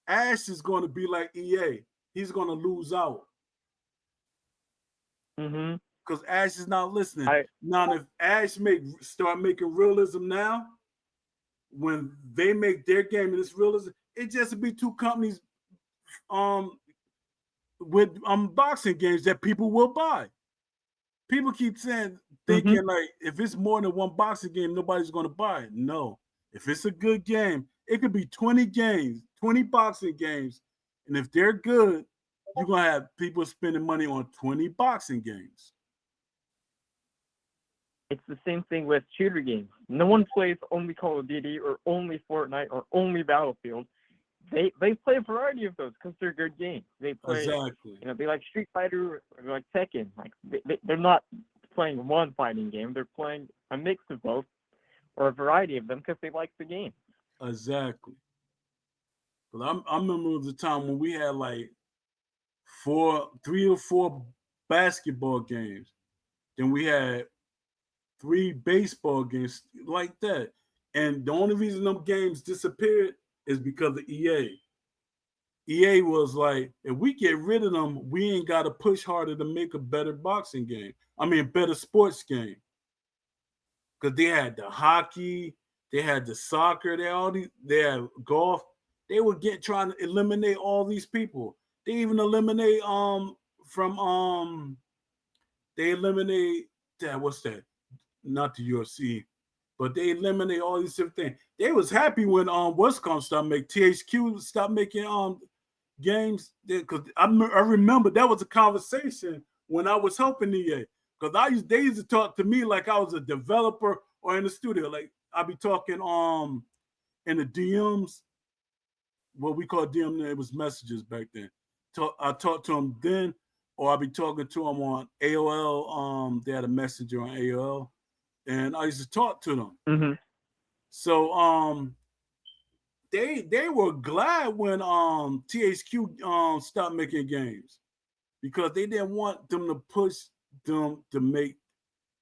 Ash is going to be like EA. He's going to lose out. Because Ash is not listening. Now, if Ash start making realism now, when they make their game in this realism, it just be two companies with boxing games that people will buy. People keep thinking like if it's more than one boxing game, nobody's going to buy it. No. If it's a good game, it could be 20 games, 20 boxing games. And if they're good, you're going to have people spending money on 20 boxing games. It's the same thing with shooter games. No one plays only Call of Duty or only Fortnite or only Battlefield. They play a variety of those because they're good games. They play, they like Street Fighter or like Tekken. Like they're not playing one fighting game. They're playing a mix of both or a variety of them because they like the game. Exactly. But I remember the time when we had like 3 or 4 basketball games. Then we had 3 baseball games like that. And the only reason them games disappeared is because of EA. EA was like, if we get rid of them, we ain't got to push harder to make a better boxing game. I mean, better sports game. Because they had the hockey, they had the soccer, they had golf. They were trying to eliminate all these people. They even eliminate they eliminate what's that? Not the UFC, but they eliminate all these different things. They was happy when Westcom stopped making THQ stopped making games because I remember that was a conversation when I was helping EA because they used to talk to me like I was a developer or in the studio. Like I'd be talking in the DMs, what we call DM. It was messages back then. I talked to them then, or I'd be talking to them on AOL. They had a messenger on AOL. And I used to talk to them. So they were glad when THQ stopped making games because they didn't want them to push them to make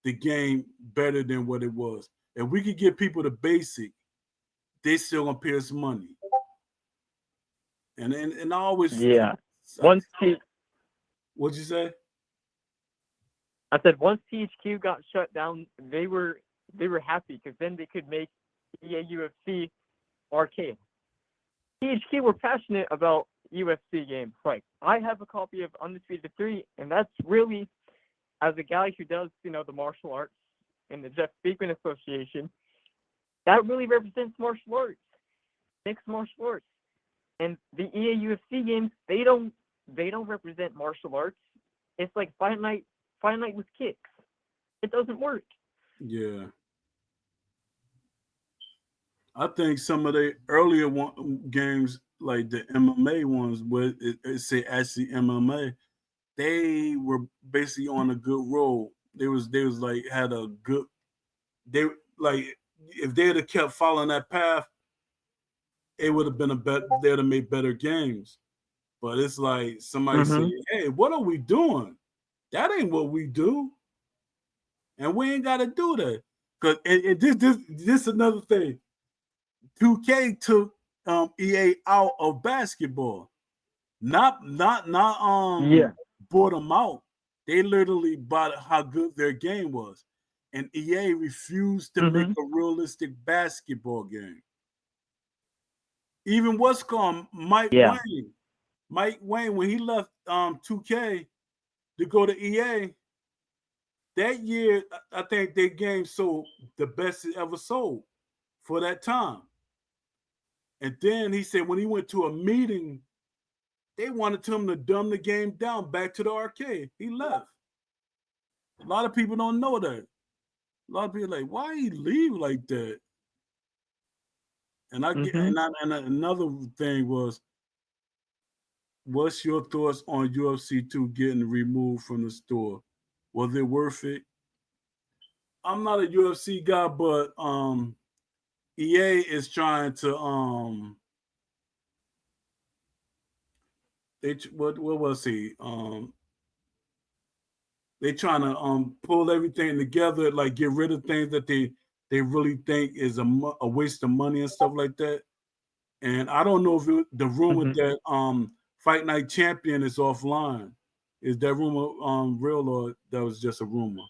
the game better than what it was. If we could give people the basic, they still gonna pay us money. And I always What'd you say? I said once THQ got shut down, they were happy because then they could make EA UFC arcade. THQ were passionate about UFC games. Like I have a copy of Undisputed 3, and that's really, as a guy who does the martial arts in the Jeff Speakman Association, that really represents martial arts, mixed martial arts. And the EA UFC games, they don't represent martial arts. It's like Fight Night with kicks. It doesn't work. Yeah. I think some of the earlier games, like the MMA ones, where it say actually MMA, they were basically on a good roll. They was like had a good. They like if they'd have kept following that path, it would have been a better. They'd have made better games. But it's like somebody say, "Hey, what are we doing? That ain't what we do, and we ain't got to do that." Because this another thing. 2K took EA out of basketball. Not Yeah. bought them out. They literally bought how good their game was. And EA refused to make Mhm. a realistic basketball game. Even what's called Mike Yeah. Wayne. Mike Wayne, when he left 2K to go to EA, that year I think their game sold the best it ever sold for that time. And then he said when he went to a meeting, they wanted him to dumb the game down back to the arcade. He left. A lot of people don't know that. A lot of people are like, why he leave like that? And I get Mhm. and another thing was, what's your thoughts on UFC 2 getting removed from the store? Was it worth it? I'm not a UFC guy, but EA is trying to what was he they trying to pull everything together, like get rid of things that they really think is a waste of money and stuff like that. And I don't know if the rumor Mhm. that Fight Night Champion is offline, is that rumor real, or that was just a rumor?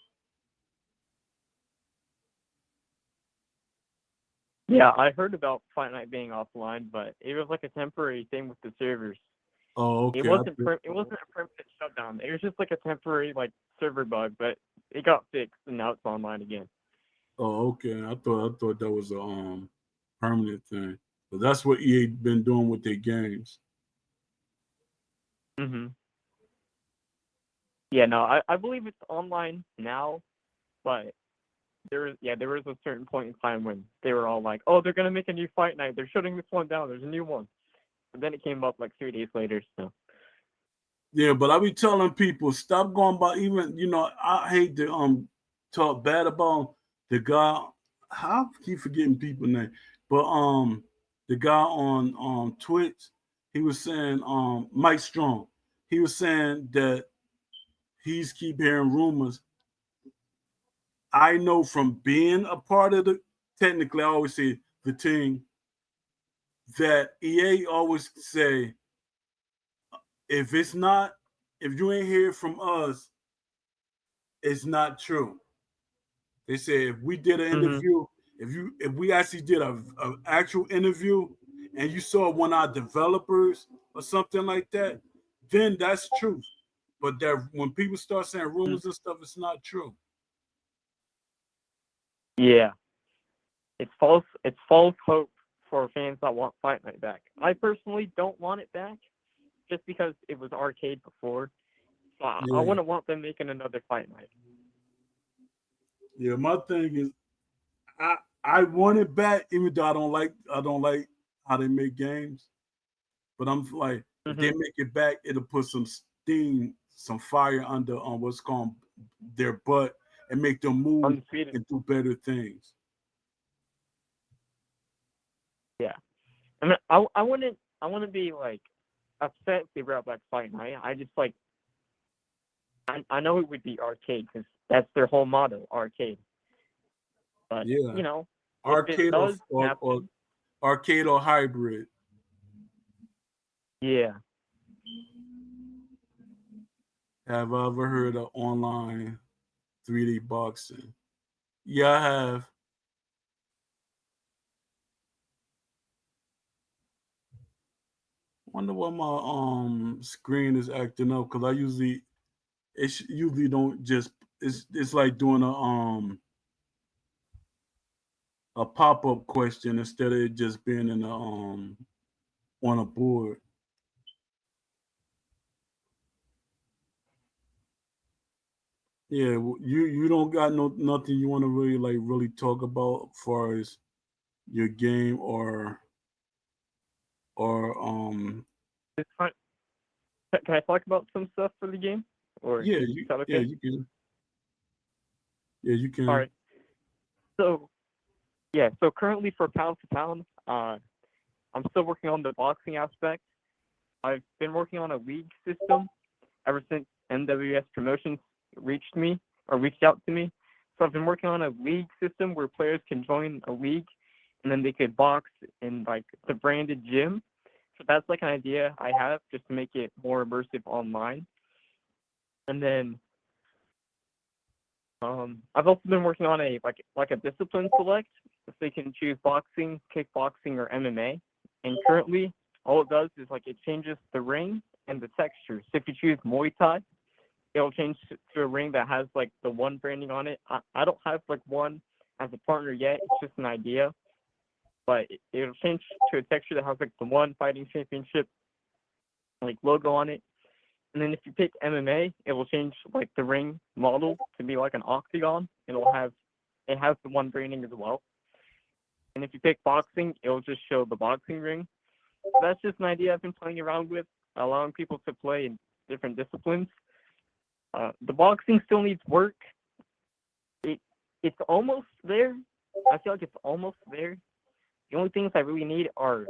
Yeah, I heard about Fight Night being offline, but it was like a temporary thing with the servers. Oh, It okay. wasn't it wasn't a permanent shutdown. It was just like a temporary like server bug, but it got fixed and now it's online again. Oh, okay. I thought that was a permanent thing. But that's what EA been doing with their games. Mhm. Yeah, no, I believe it's online now, but there was a certain point in time when they were all like, "Oh, they're gonna make a new Fight Night. They're shutting this one down. There's a new one." But then it came up like 3 days later. So. Yeah, but I be telling people stop going by. Even I hate to talk bad about the guy. I keep forgetting people name, but the guy on Twitch, he was saying Mike Strong. He was saying that he's keep hearing rumors. I know from being a part of the, technically I always say the team, that EA always say, if it's not, if you ain't hear from us, it's not true. They say if we did an Mhm. interview, if we actually did a actual interview and you saw one of our developers or something like that, then that's truth. But that when people start saying Mm. rumors and stuff, it's not true. Yeah, it's false. It's false hope for fans that want Fight Night back. I personally don't want it back, just because it was arcade before. So I Yeah, wouldn't want them making another Fight Night. yeah. My thing is, I I want it back, even though I don't like how they make games. But I'm like, if they Mhm. make it back, it'll put some steam, some fire under on what's called their butt and make them move Undefeated. and do better things. Yeah. I wouldn't be like upset if they brought back Fight Night. I just like I know it would be arcade because that's their whole motto, arcade. But Yeah, if it arcade or, does or or happen, arcade or hybrid. yeah. Have I ever heard of online 3D boxing? Yeah, I have. Wonder why my screen is acting up, because I usually usually don't just, it's like doing a pop up question instead of it just being in a on a board. Yeah, you don't got nothing you want to really talk about as far as your game or It's fine. Can I talk about some stuff for the game? Or is yeah, you that yeah okay? you can, yeah, you All can. right. So yeah, so currently for pound for pound, I'm still working on the boxing aspect. I've been working on a league system ever since NWS Promotions reached out to me. So I've been working on a league system where players can join a league and then they could box in like the branded gym. So that's like an idea I have just to make it more immersive online. And then I've also been working on a like a discipline select, so you can choose boxing, kickboxing, or MMA. And currently, all it does is like it changes the ring and the texture. So if you choose Muay Thai, it'll change to a ring that has like the one branding on it. I don't have like one as a partner yet. It's just an idea, but it'll change to a texture that has like the one fighting championship like logo on it. And then if you pick MMA, it will change like the ring model to be like an octagon. It has the one branding as well. And if you pick boxing, it will just show the boxing ring. So that's just an idea I've been playing around with, allowing people to play in different disciplines. The boxing still needs work. It's almost there. I feel like it's almost there. The only things I really need are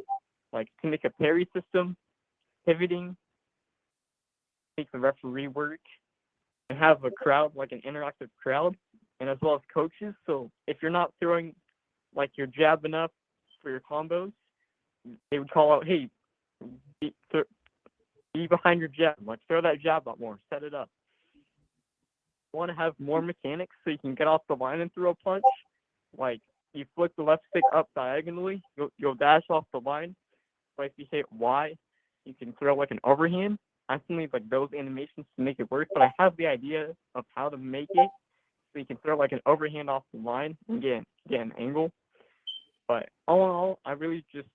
like to make a parry system, pivoting, make the referee work, and have a crowd, like an interactive crowd, and as well as coaches. So if you're not throwing like your jab enough for your combos, they would call out, hey, be behind your jab, like throw that jab out more, set it up. You want to have more mechanics so you can get off the line and throw a punch. Like you flick the left stick up diagonally, you'll dash off the line. But if you hit Y, you can throw like an overhand. I still need like those animations to make it work, but I have the idea of how to make it so you can throw like an overhand off the line and get an angle. But all in all, I really just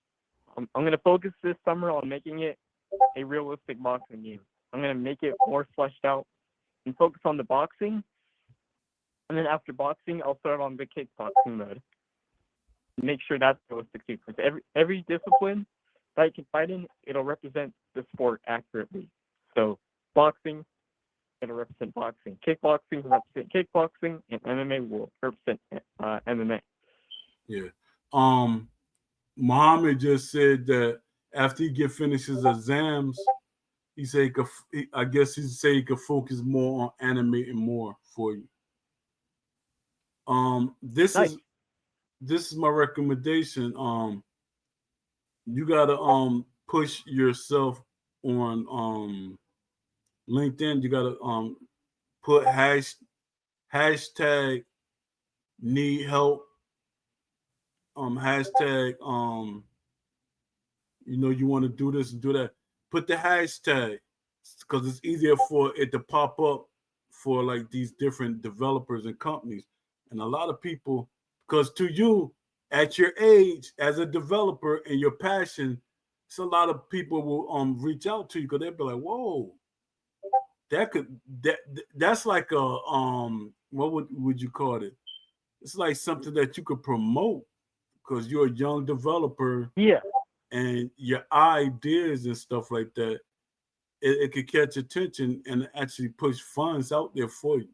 I'm gonna focus this summer on making it a realistic boxing game. I'm gonna make it more fleshed out and focus on the boxing. And then after boxing, I'll start on the kickboxing mode. Make sure that's realistic too, because every discipline that you can fight in, it'll represent the sport accurately. So boxing, it'll represent boxing. Kickboxing will represent kickboxing, and MMA will represent MMA. Yeah. Muhammad just said that after he get finished his exams, he said I guess he said he could focus more on animating more for you. This Nice. is my recommendation. You gotta push yourself on LinkedIn. You gotta put hashtag need help, hashtag you want to do this and do that. Put the hashtag because it's easier for it to pop up for like these different developers and companies. And a lot of people, because to you, at your age, as a developer and your passion, so a lot of people will reach out to you because they'll be like, whoa, that's like a what would you call it? It's like something that you could promote because you're a young developer Yeah. and your ideas and stuff like that, it could catch attention and actually push funds out there for you.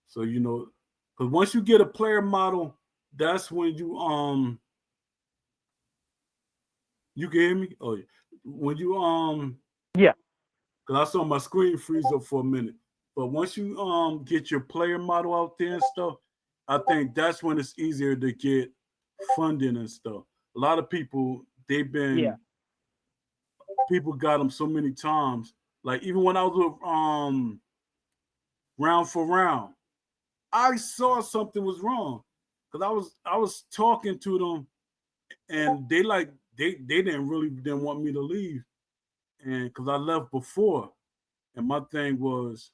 So because once you get a player model, that's when you can hear me. Oh, yeah. When you Yeah. because I saw my screen freeze up for a minute. But once you get your player model out there and stuff, I think that's when it's easier to get funding and stuff. A lot of people Yeah. people got them so many times. Like even when I was with round for round, I saw something was wrong because I was talking to them and they didn't want me to leave and because I left before and my thing was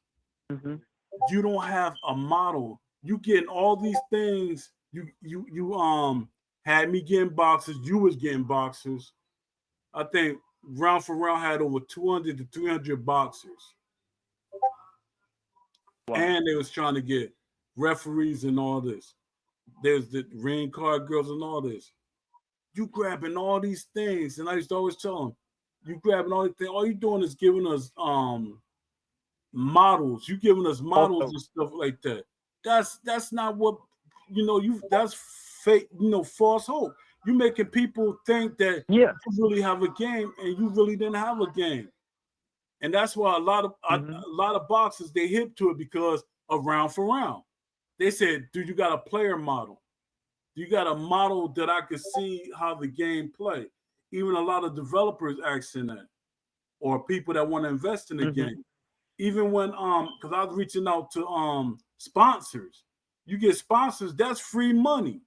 Mhm. you don't have a model. You getting all these things. You had me getting boxes. You was getting boxers. I think round for round had over 200 to 300 boxers, Wow. and they was trying to get referees and all this. There's the ring card girls and all this. You grabbing all these things, and I used to always tell them, you grabbing all these things. All you doing is giving us models. You giving us models Also, and stuff like that. That's not what you that's fake, false hope. You making people think that yeah. you really have a game and you really didn't have a game. And that's why a Mhm. lot of boxers they hip to it because of round for round. They said, "Do you got a player model? Do you got a model that I could see how the game play?" even a lot of developers asking that, or people that want to invest in the Mhm. game. Even when because I was reaching out to sponsors. You get sponsors, that's free money.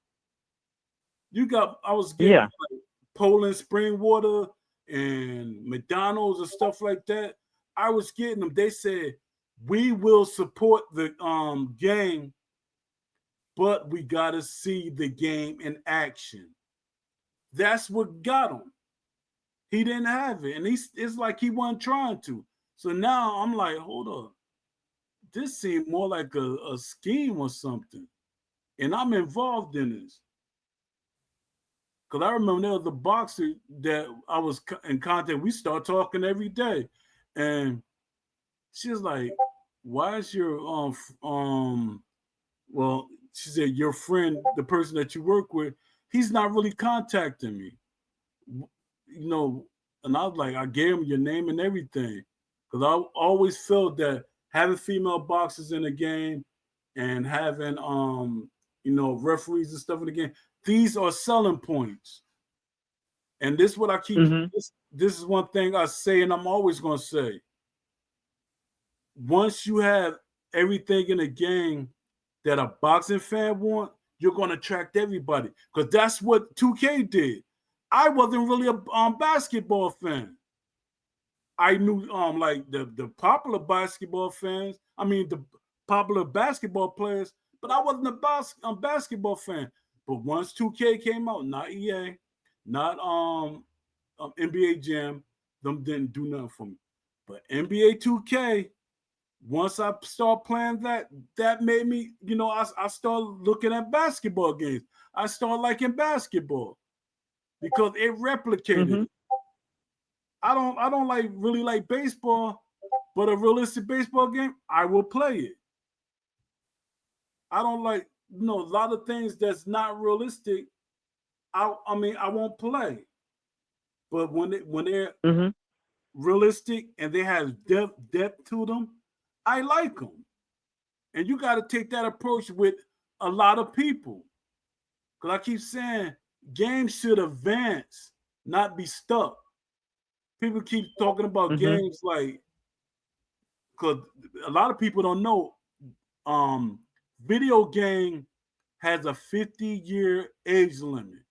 I was getting Yeah. like Poland spring water and McDonald's and stuff like that. I was getting them. They said we will support the game, but we gotta see the game in action. That's what got him. He didn't have it, and it's like he wasn't trying to. So now I'm like, hold up, this seemed more like a scheme or something, and I'm involved in this. Because I remember there was a boxer that I was in contact. We start talking every day, and she was like, "Why is your Well, she said your friend, the person that you work with, he's not really contacting me, you know." And I was like, I gave him your name and everything, because I always felt that having female boxers in the game and having referees and stuff in the game, these are selling points. And this is what I keep. Mhm. This is one thing I say, and I'm always gonna say. Once you have everything in a game that a boxing fan want, you're gonna attract everybody. Because that's what 2K did. I wasn't really a basketball fan. I knew like the popular basketball fans. I mean the popular basketball players, but I wasn't a basketball fan. But once 2K came out, not EA, not NBA Jam, them didn't do nothing for me. But NBA 2K, once I start playing that, that made me, I start looking at basketball games. I start liking basketball because it replicated Mhm. it. I don't like really like baseball, but a realistic baseball game, I will play it. I don't like, a lot of things that's not realistic. I mean, I won't play. But when they're Mhm. realistic and they have depth to them, I like them. And you got to take that approach with a lot of people. Because I keep saying games should advance, not be stuck. People keep talking about Mhm. games like, because a lot of people don't know, um, video game has a 50-year age limit.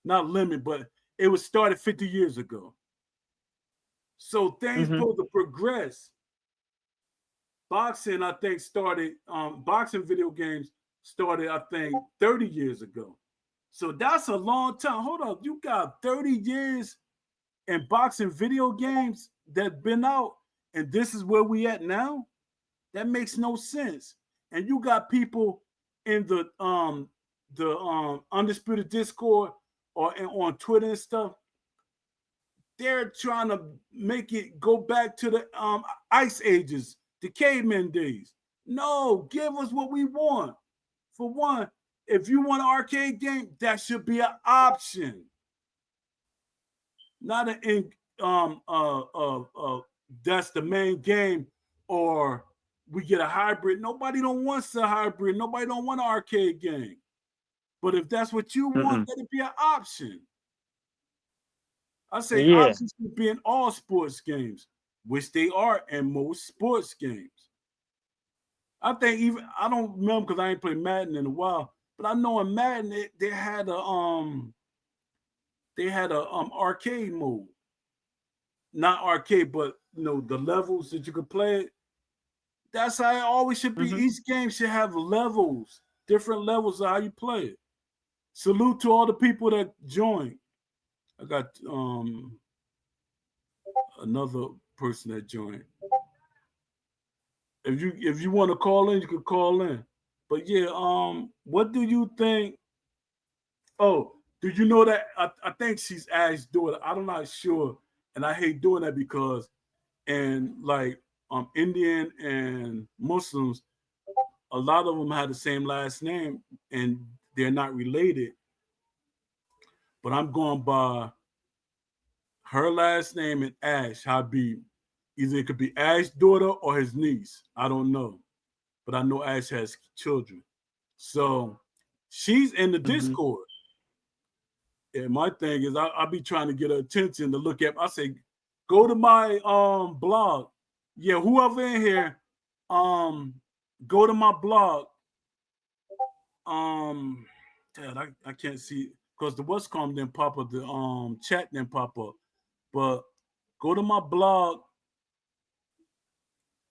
Not limit, but it was started 50 years ago. So things Mhm. supposed to progress. Boxing, I think, started, boxing video games started, I think, 30 years ago. So that's a long time. Hold on, you got 30 years in boxing video games that been out, and this is where we at now? That makes no sense. And you got people in the undisputed Discord or on Twitter and stuff. They're trying to make it go back to the ice ages, the caveman days. No, give us what we want. For one, if you want an arcade game, that should be an option, not an that's the main game, or we get a hybrid. Nobody don't want a hybrid. Nobody don't want an arcade game. But if that's what you want, Mm-mm. let it be an option. I say Yeah. options should be in all sports games, which they are in most sports games. I think even I don't remember because I ain't played Madden in a while, but I know in Madden they had a arcade mode, not arcade, but the levels that you could play it. That's how it always should be. Mhm. Each game should have levels, different levels of how you play it. Salute to all the people that joined. I got another person that joined. If you want to call in, you can call in. But yeah, what do you think? Oh, do you know that I think she's Ash's daughter? I'm not sure, and I hate doing that because and like Indian and Muslims, a lot of them have the same last name and they're not related. But I'm going by her last name and Ash Habib. Either it could be Ash's daughter or his niece. I don't know, but I know Ash has children. So she's in the Mhm. Discord. And my thing is, I be trying to get her attention to look at. I say, go to my blog. Yeah, whoever in here, um, go to my blog. Um, Dad, I can't see because the what's called didn't pop up. The chat didn't pop up. But go to my blog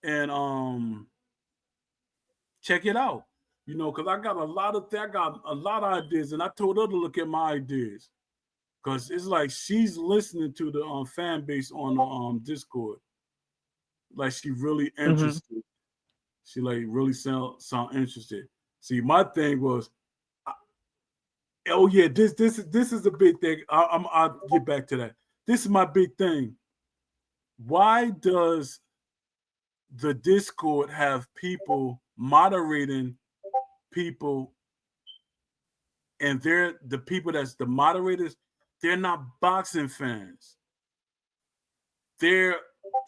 and check it out. You know, because I got a lot of I got a lot of ideas, and I told her to look at my ideas. Cause it's like she's listening to the fan base on the Discord. Like she really Mhm. interested. She like really sound interested. See, my thing was, I- oh yeah, this is a big thing. I'll get back to that. This is my big thing. Why does the Discord have people moderating people, and they're the people that's the moderators? They're not boxing fans. They're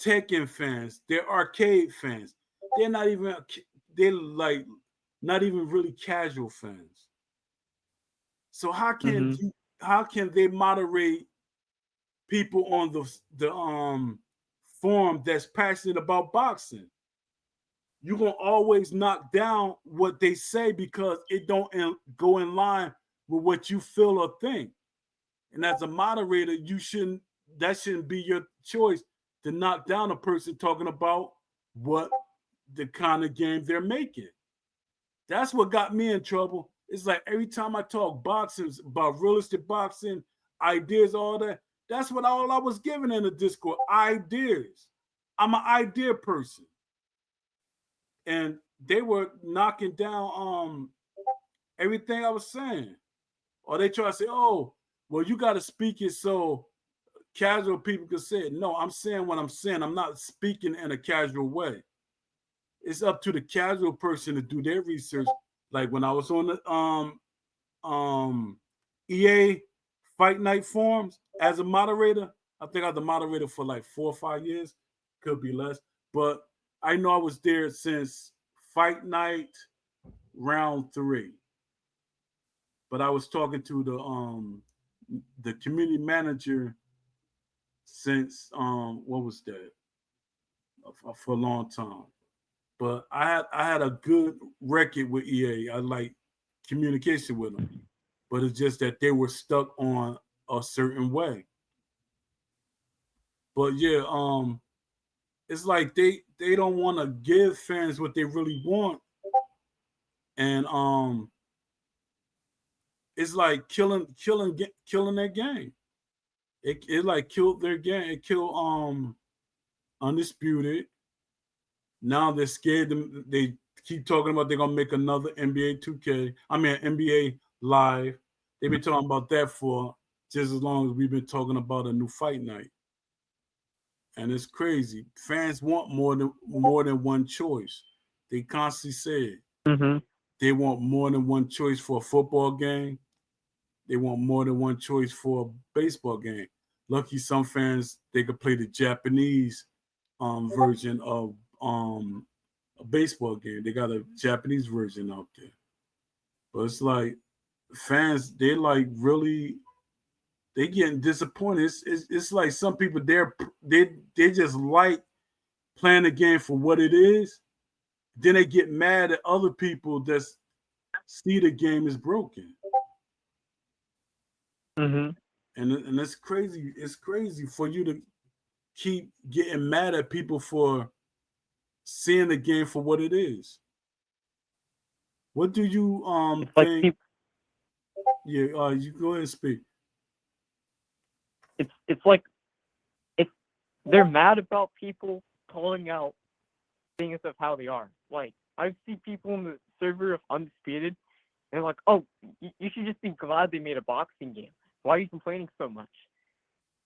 Tekken fans. They're arcade fans. They're not even. They're like not even really casual fans. So Mhm. how can they moderate people on the forum that's passionate about boxing? You're gonna always knock down what they say because it don't go in line with what you feel or think. And as a moderator, you shouldn't that shouldn't be your choice to knock down a person talking about what the kind of game they're making. That's what got me in trouble. It's like every time I talk boxing about realistic boxing, ideas, all that, that's what all I was giving in the Discord. Ideas. I'm an idea person. And they were knocking down everything I was saying. Or they try to say, oh, well, you gotta speak it so casual people can say it. No, I'm saying what I'm saying. I'm not speaking in a casual way. It's up to the casual person to do their research. Like when I was on the um EA Fight Night forums as a moderator, I think I was the moderator for like 4 or 5 years, could be less, but I know I was there since Fight Night round 3. But I was talking to the community manager since what was that for a long time. But I had a good record with EA. I like communication with them, but it's just that they were stuck on a certain way. But yeah, it's like they don't want to give fans what they really want, and it's like killing their game. It like killed their game. It killed Undisputed. Now they're scared. They keep talking about they're gonna make another NBA 2K. I mean NBA Live. They've been talking about that for just as long as we've been talking about a new fight night. And it's crazy. Fans want more than one choice. They constantly say it. Mhm. They want more than one choice for a football game. They want more than one choice for a baseball game. Lucky some fans they could play the Japanese version of a baseball game. They got a Japanese version out there. But it's like fans, they like really they getting disappointed. It's like some people they just like playing the game for what it is. Then they get mad at other people that see the game is broken. Mhm. And it's crazy. It's crazy for you to keep getting mad at people for seeing the game for what it is. What do you It's like think? people. Yeah, you go ahead and speak. It's like it's they're mad about people calling out things of how they are. Like I see people in the server of Undisputed, and they're like, "Oh, you should just be glad they made a boxing game. Why are you complaining so much?"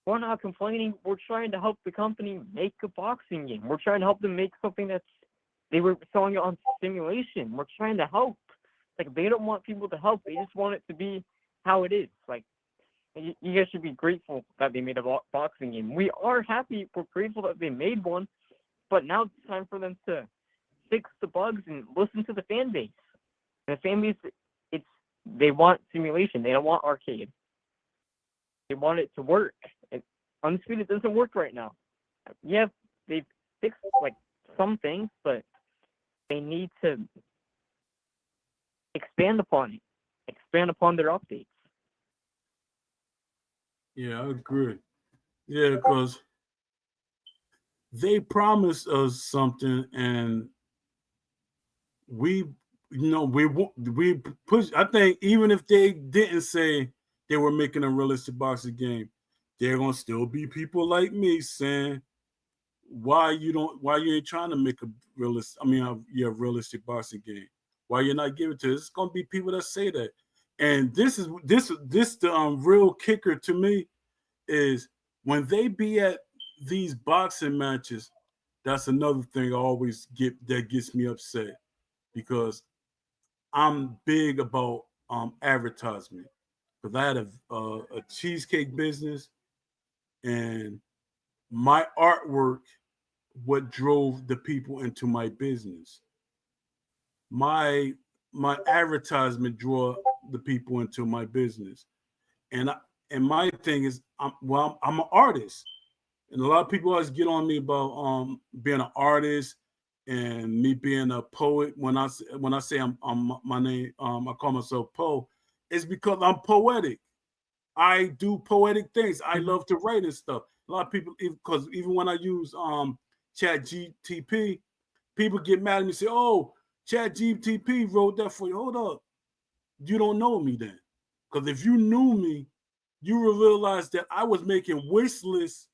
We're not complaining. We're trying to help the company make a boxing game. We're trying to help them make something that's they were selling it on simulation. We're trying to help. Like they don't want people to help. They just want it to be how it is. Like you guys should be grateful that they made a boxing game. We are happy. We're grateful that they made one. But now it's time for them to fix the bugs and listen to the fan base. And the fan base, it's they want simulation. They don't want arcade. They want it to work. And Undisputed doesn't work right now. Yeah, they've fixed like some things, but they need to expand upon it, expand upon their updates. Yeah, I agree. Yeah, because they promised us something, and we, we push. I think even if they didn't say they were making a realistic boxing game, there gonna still be people like me saying, why you ain't trying to make a realistic, realistic boxing game? Why you're not giving it to us? It's gonna be people that say that. And this the real kicker to me is when they be at these boxing matches. That's another thing I always get that gets me upset, because I'm big about advertisement, because I had a cheesecake business, and my artwork what drove the people into my business. My my advertisement draw the people into my business, and and my thing is, I'm an artist, and a lot of people always get on me about being an artist and me being a poet. When I say I'm my name, I call myself Poe. It's because I'm poetic. I do poetic things. I Mm-hmm. love to write and stuff. A lot of people, because even when I use Chat GTP, people get mad at me and say, "Oh, Chat GTP wrote that for you." Hold up, you don't know me then, because if you knew me, you will realize that I was making wish lists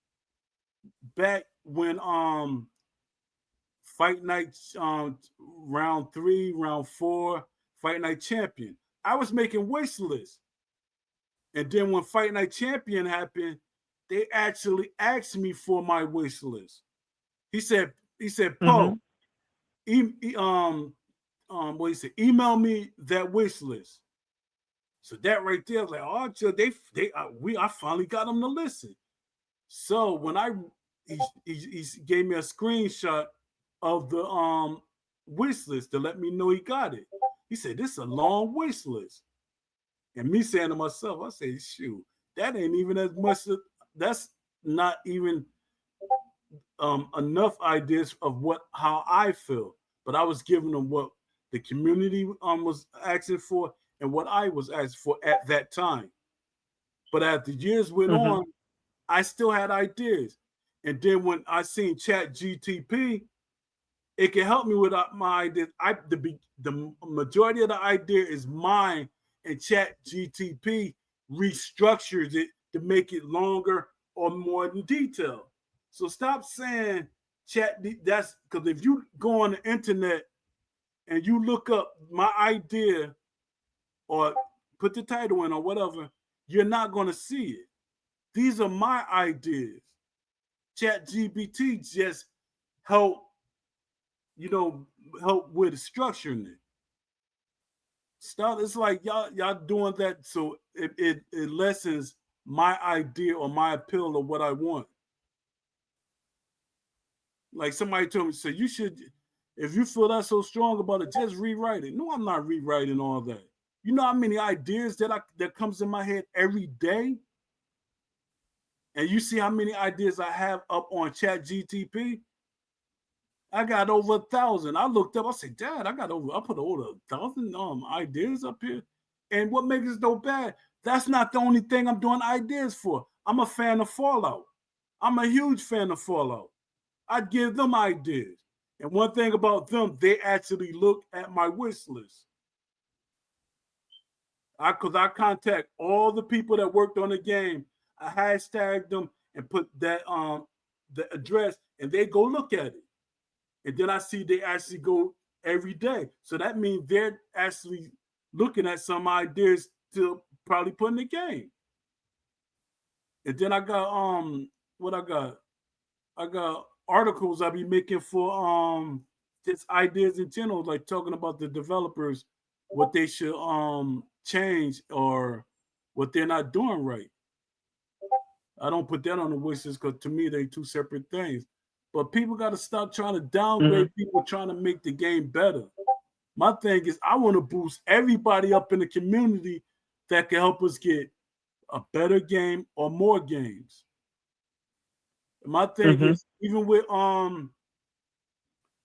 back when Fight Night round 3, round 4, Fight Night Champion. I was making wish lists. And then when Fight Night Champion happened, they actually asked me for my wish list. He said, Mm-hmm. Poe, what he said, email me that wish list. So that right there, was like, oh, I finally got them to listen. So when he gave me a screenshot of the wish list to let me know he got it. He said, this is a long wish list. And me saying to myself, I say, shoot, that ain't even as much. That's not even enough ideas of how I feel. But I was giving them what the community was asking for and what I was asking for at that time. But as the years went Mm-hmm. on, I still had ideas. And then when I seen Chat GTP, it can help me with my ideas. The majority of the idea is mine, and Chat GTP restructures it to make it longer or more in detail. So stop saying Chat. That's because if you go on the internet and you look up my idea or put the title in or whatever, you're not going to see it. These are my ideas. Chat GPT just help, you know, help with structuring it. Stop. It's like y'all doing that so it lessens my idea or my appeal of what I want. Like somebody told me, so you should, if you feel that so strong about it, just rewrite it. No, I'm not rewriting all that. You know how many ideas that comes in my head every day, and you see how many ideas I have up on Chat GTP. I got over 1,000. I looked up. I said, Dad, I put over 1,000 ideas up here. And what makes it so bad? That's not the only thing I'm doing ideas for. I'm a fan of Fallout. I'm a huge fan of Fallout. I'd give them ideas. And one thing about them, they actually look at my wish list. Because I contact all the people that worked on the game. I hashtagged them and put that the address, and they go look at it. And then I see they actually go every day. So that means they're actually looking at some ideas to probably put in the game. And then I got what I got? I got articles I be making for just ideas in general, like talking about the developers, what they should change or what they're not doing right. I don't put that on the wish list because to me they two separate things. But people got to stop trying to Mm-hmm. downgrade people trying to make the game better. My thing is I want to boost everybody up in the community that can help us get a better game or more games. My thing Mhm. is, even with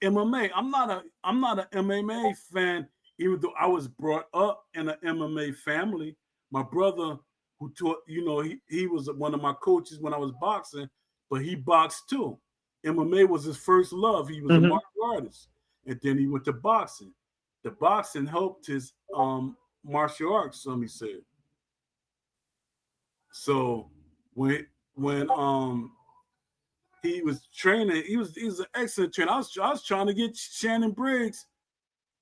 MMA, I'm not an MMA fan, even though I was brought up in an MMA family. My brother, who taught, he was one of my coaches when I was boxing, but he boxed too. MMA was his first love. He was a Mhm. martial artist, and then he went to boxing. The boxing helped his martial arts, some he said. So when he was training, he was an excellent trainer. I was trying to get Shannon Briggs,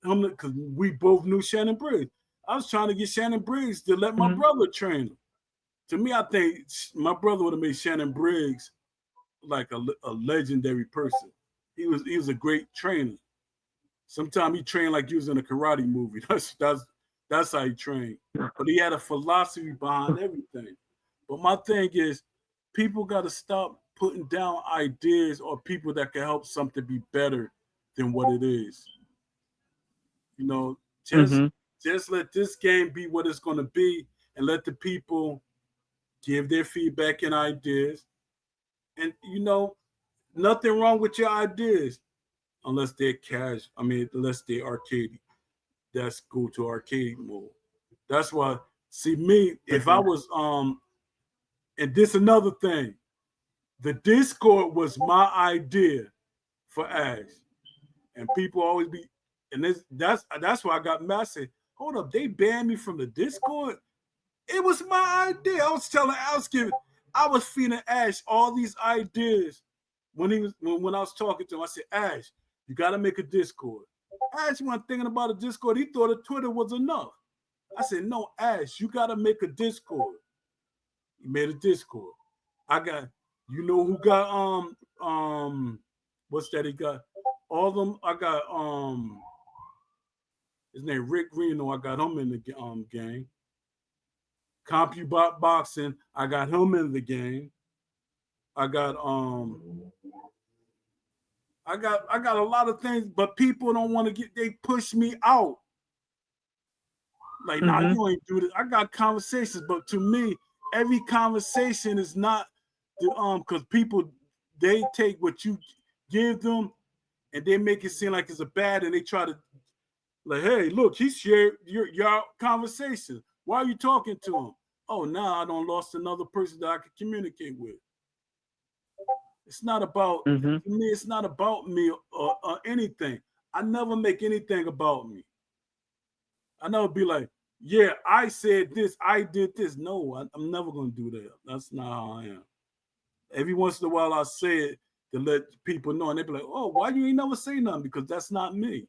because we both knew Shannon Briggs. I was trying to get Shannon Briggs to let my Mhm. brother train him. To me, I think my brother would have made Shannon Briggs like a legendary person. He was a great trainer. Sometimes he trained like he was in a karate movie. That's how he trained. But he had a philosophy behind everything. But my thing is, people got to stop putting down ideas or people that can help something be better than what it is. You know, just Mhm. just let this game be what it's going to be, and let the people give their feedback and ideas. And nothing wrong with your ideas unless they're cash. I mean, unless they're arcade. That's go to arcade mode. That's why. See me, if I Mhm. was and this another thing. The Discord was my idea for Ash, and people always be, and that's why I got mad. I said, hold up, they banned me from the Discord. It was my idea. I was feeding Ash all these ideas when I was talking to him. I said, Ash, you got to make a Discord. Ash wasn't thinking about a Discord. He thought a Twitter was enough. I said, no, Ash, you got to make a Discord. He made a Discord. I got, who got what's that he got? All of them. I got his name Rick Reno. I got him in the game. CompuBot Boxing. I got him in the game. I got I got a lot of things, but people don't want to get. They push me out. Like, nah, Mhm. you ain't do this. I got conversations, but to me, every conversation is not the because people, they take what you give them and they make it seem like it's a bad, and they try to, like, hey, look, he shared your conversation. Why are you talking to him? Oh, now I don't lost another person that I could communicate with. It's not about, Mhm. to me, it's not about me or anything. I never make anything about me. I never be like, yeah, I said this, I did this. No, I'm never gonna do that. That's not how I am. Every once in a while, I say it to let people know, and they be like, "Oh, why you ain't never say nothing?" Because that's not me.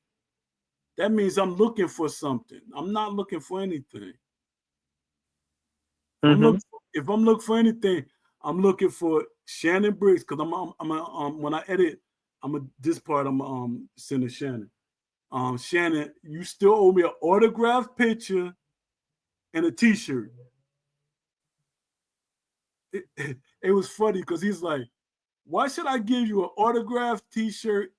That means I'm looking for something. I'm not looking for anything. Mhm. If I'm looking for anything, I'm looking for Shannon Briggs, because when I edit, this part I'm sending Shannon. Shannon, you still owe me an autographed picture and a T-shirt. It was funny because he's like, why should I give you an autographed T-shirt?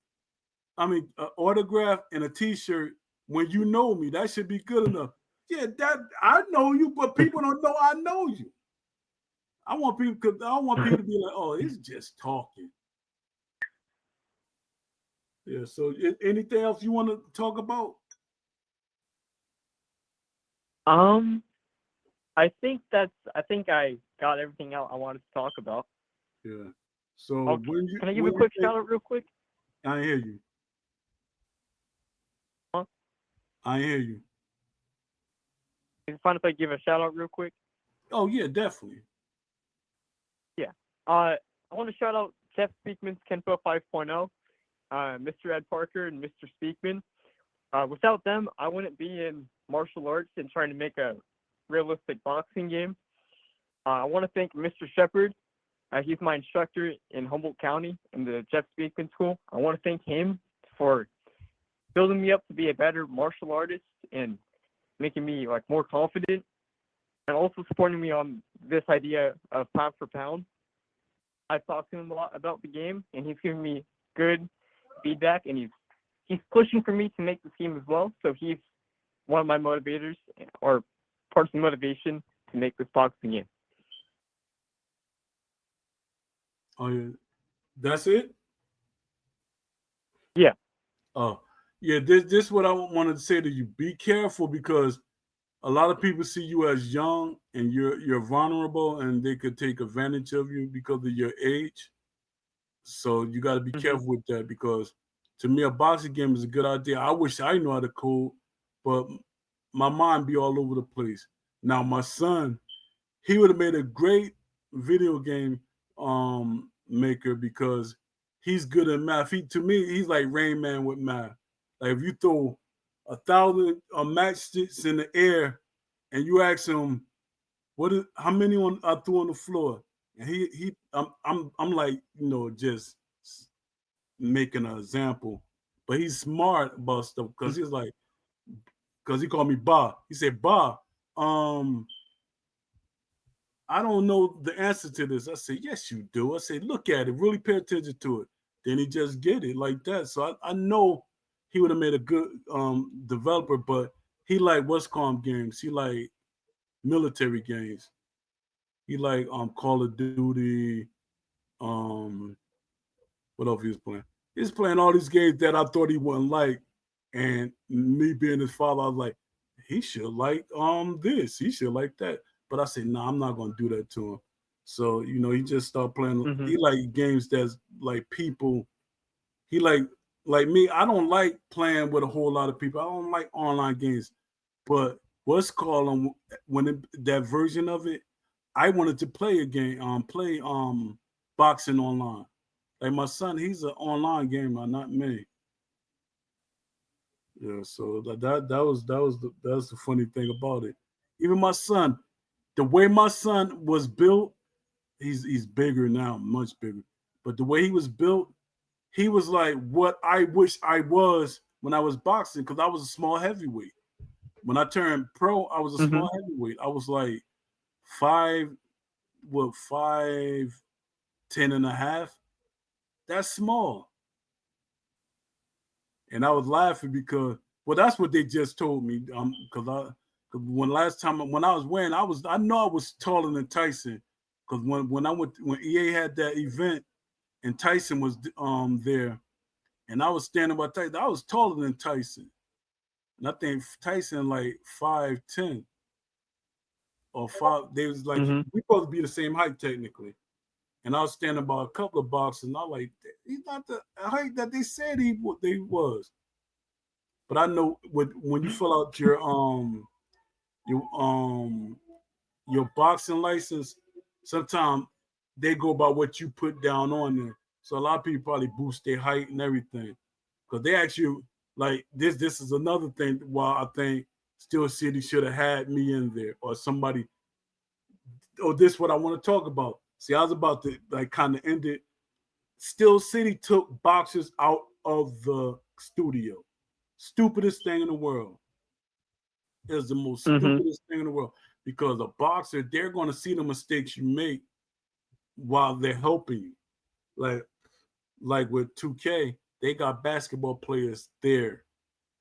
I mean, an autograph and a T-shirt when you know me. That should be good enough. Yeah, that I know you, but people don't know I know you. I don't want people to be like, oh, it's just talking. Yeah. So, anything else you want to talk about? Um, I think I got everything out I wanted to talk about. Yeah. So Okay. Can I give a when you quick think shout out real quick? I hear you. Huh? I hear you. Is it fine if I give a shout out real quick? Oh yeah, definitely. Yeah. I want to shout out Jeff Speakman's Kenpo 5.0, Mr. Ed Parker, and Mr. Speakman. Without them, I wouldn't be in martial arts and trying to make a realistic boxing game. I want to thank Mr. Shepard. He's my instructor in Humboldt County in the Jeff Speakman School. I want to thank him for building me up to be a better martial artist and making me like more confident, and also supporting me on this idea of pound for pound. I've talked to him a lot about the game, and he's giving me good feedback, and he's pushing for me to make this game as well. So he's one of my motivators, or parts of the motivation to make this boxing game. Oh yeah, that's it. Yeah. Oh yeah, this what I wanted to say to you. Be careful because a lot of people see you as young and you're vulnerable and they could take advantage of you because of your age. So you got to be Mhm. careful with that because to me a boxing game is a good idea. I wish I knew how to code, but my mind be all over the place. Now my son, he would have made a great video game maker because he's good at math. He to me he's like Rain Man with math. Like if you throw 1,000 matchsticks in the air and you ask him what is how many on I threw on the floor, and he I'm like just making an example, but he's smart about stuff because Mhm. he's like because he called me Ba. He said Ba, um I don't know the answer to this. I said, yes, you do. I said, look at it, really pay attention to it. Then he just get it like that. So I know he would have made a good developer, but he like what's called games. He like military games. He like Call of Duty. Um, what else he was playing? He's playing all these games that I thought he wouldn't like. And me being his father, I was like, he should like this, he should like that. But I said, no, I'm not gonna do that to him. So, he just started playing. Mhm. He like games that's like people. He like me. I don't like playing with a whole lot of people. I don't like online games. But what's called that version of it, I wanted to play a game, play boxing online. Like my son, he's an online gamer, not me. Yeah, so that was the funny thing about it. Even my son, the way my son was built, he's bigger now, much bigger. But the way he was built, he was like what I wish I was when I was boxing, because I was a small heavyweight. When I turned pro, I was a small Mhm. heavyweight. I was like five, what 5'10" and a half. That's small. And I was laughing because well, that's what they just told me. Because when last time when I was wearing, I know I was taller than Tyson. Because when I went when EA had that event and Tyson was there, and I was standing by Tyson, I was taller than Tyson. And I think Tyson like 5'10" or five. They was like Mhm. we supposed to be the same height technically. And I was standing by a couple of boxes, and I like he's not the height that they said they was. But I know when you fill out your your boxing license, sometimes they go by what you put down on there. So a lot of people probably boost their height and everything because they actually like this. This is another thing why I think Steel City should have had me in there or somebody. Oh, this is what I want to talk about. See, I was about to like kind of end it. Steel City took boxers out of the studio. Stupidest thing in the world. Is the most Mhm. stupidest thing in the world because a boxer, they're going to see the mistakes you make while they're helping you. Like like with 2K, they got basketball players there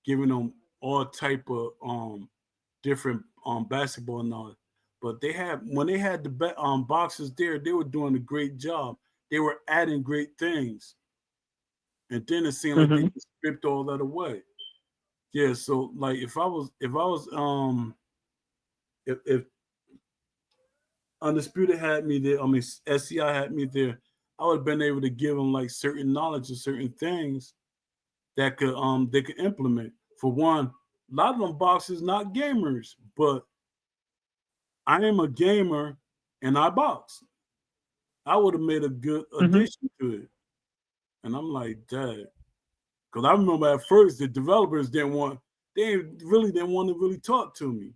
giving them all type of different basketball knowledge. But they had when they had the boxers there, they were doing a great job. They were adding great things, and then it seemed like they Mhm. just stripped all that away. Yeah, so like if I was if Undisputed had me there, I mean SCI had me there, I would have been able to give them like certain knowledge of certain things that could they could implement. For one, a lot of them boxers not gamers, but I am a gamer and I box. I would have made a good Mhm. addition to it. And I'm like, Dad. Because I remember at first the developers they really didn't want to really talk to me.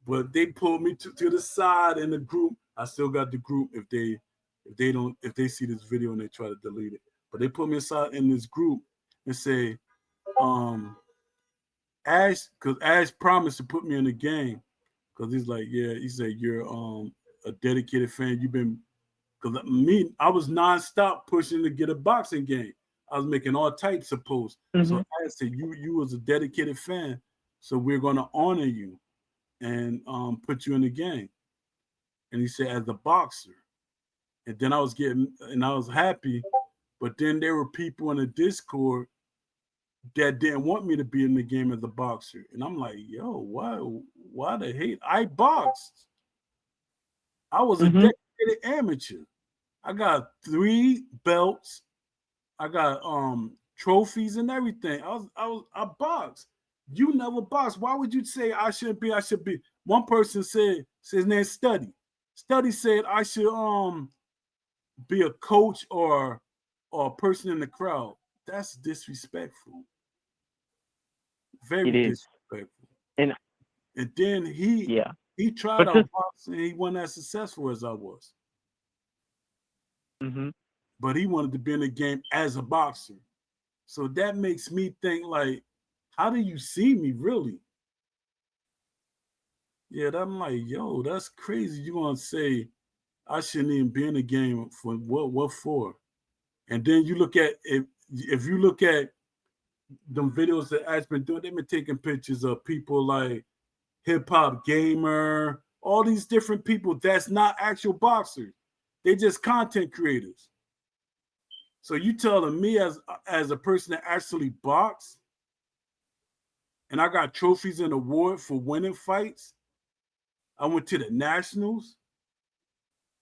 But they pulled me to the side in the group. I still got the group if they see this video and they try to delete it. But they put me aside in this group and say, um, Ash, because Ash promised to put me in the game. Because he's like, yeah, he said you're a dedicated fan. You've been because I was nonstop pushing to get a boxing game. I was making all types of posts. So Mhm. Ash said, you was a dedicated fan, so we're gonna honor you and put you in the game. And he said, as a boxer. And then I was happy, but then there were people in the Discord that didn't want me to be in the game as a boxer. And I'm like, yo, why the hate? I boxed. I was a Mhm. dedicated amateur. I got 3 belts. I got trophies and everything. I boxed. You never boxed. Why would you say I should be? I should be. One person said his name Study. Study said I should be a coach or a person in the crowd. That's disrespectful. Very It is. disrespectful. And And then yeah. he tried But just out boxing. He wasn't as successful as I was, mhm. but he wanted to be in the game as a boxer. So that makes me think like, how do you see me really? Yeah, I'm like, yo, that's crazy. You gonna say I shouldn't even be in the game for what? What for? And then you look at if you look at them videos that Ash been doing, they've been taking pictures of people like Hip Hop Gamer, all these different people that's not actual boxers. They just content creators. So you telling me as a person that actually box and I got trophies and award for winning fights. I went to the nationals.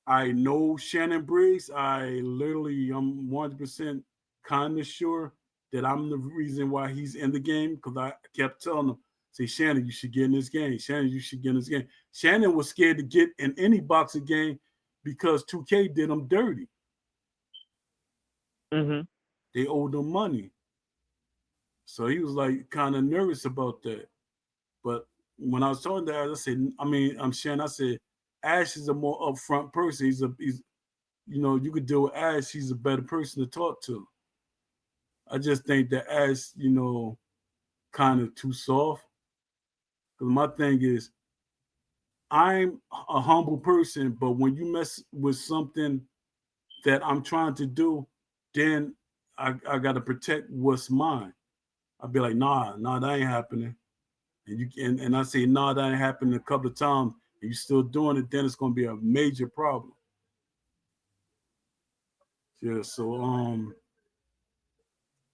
I know Shannon Briggs. I'm 100% kind of sure that I'm the reason why he's in the game because I kept telling him, say, Shannon, you should get in this game. Shannon, you should get in this game. Shannon was scared to get in any boxing game because 2K did him dirty. Mhm. They owed him money. So he was like kind of nervous about that. But when I was talking to Ash, I said, I mean, I'm Shannon, I said, Ash is a more upfront person. He's you could deal with Ash. He's a better person to talk to. I just think that Ash, kind of too soft. Because my thing is, I'm a humble person, but when you mess with something that I'm trying to do, then I got to protect what's mine. I'd be like, nah, that ain't happening. And I say, nah, that ain't happening a couple of times, and you still doing it, then it's gonna be a major problem. Yeah, so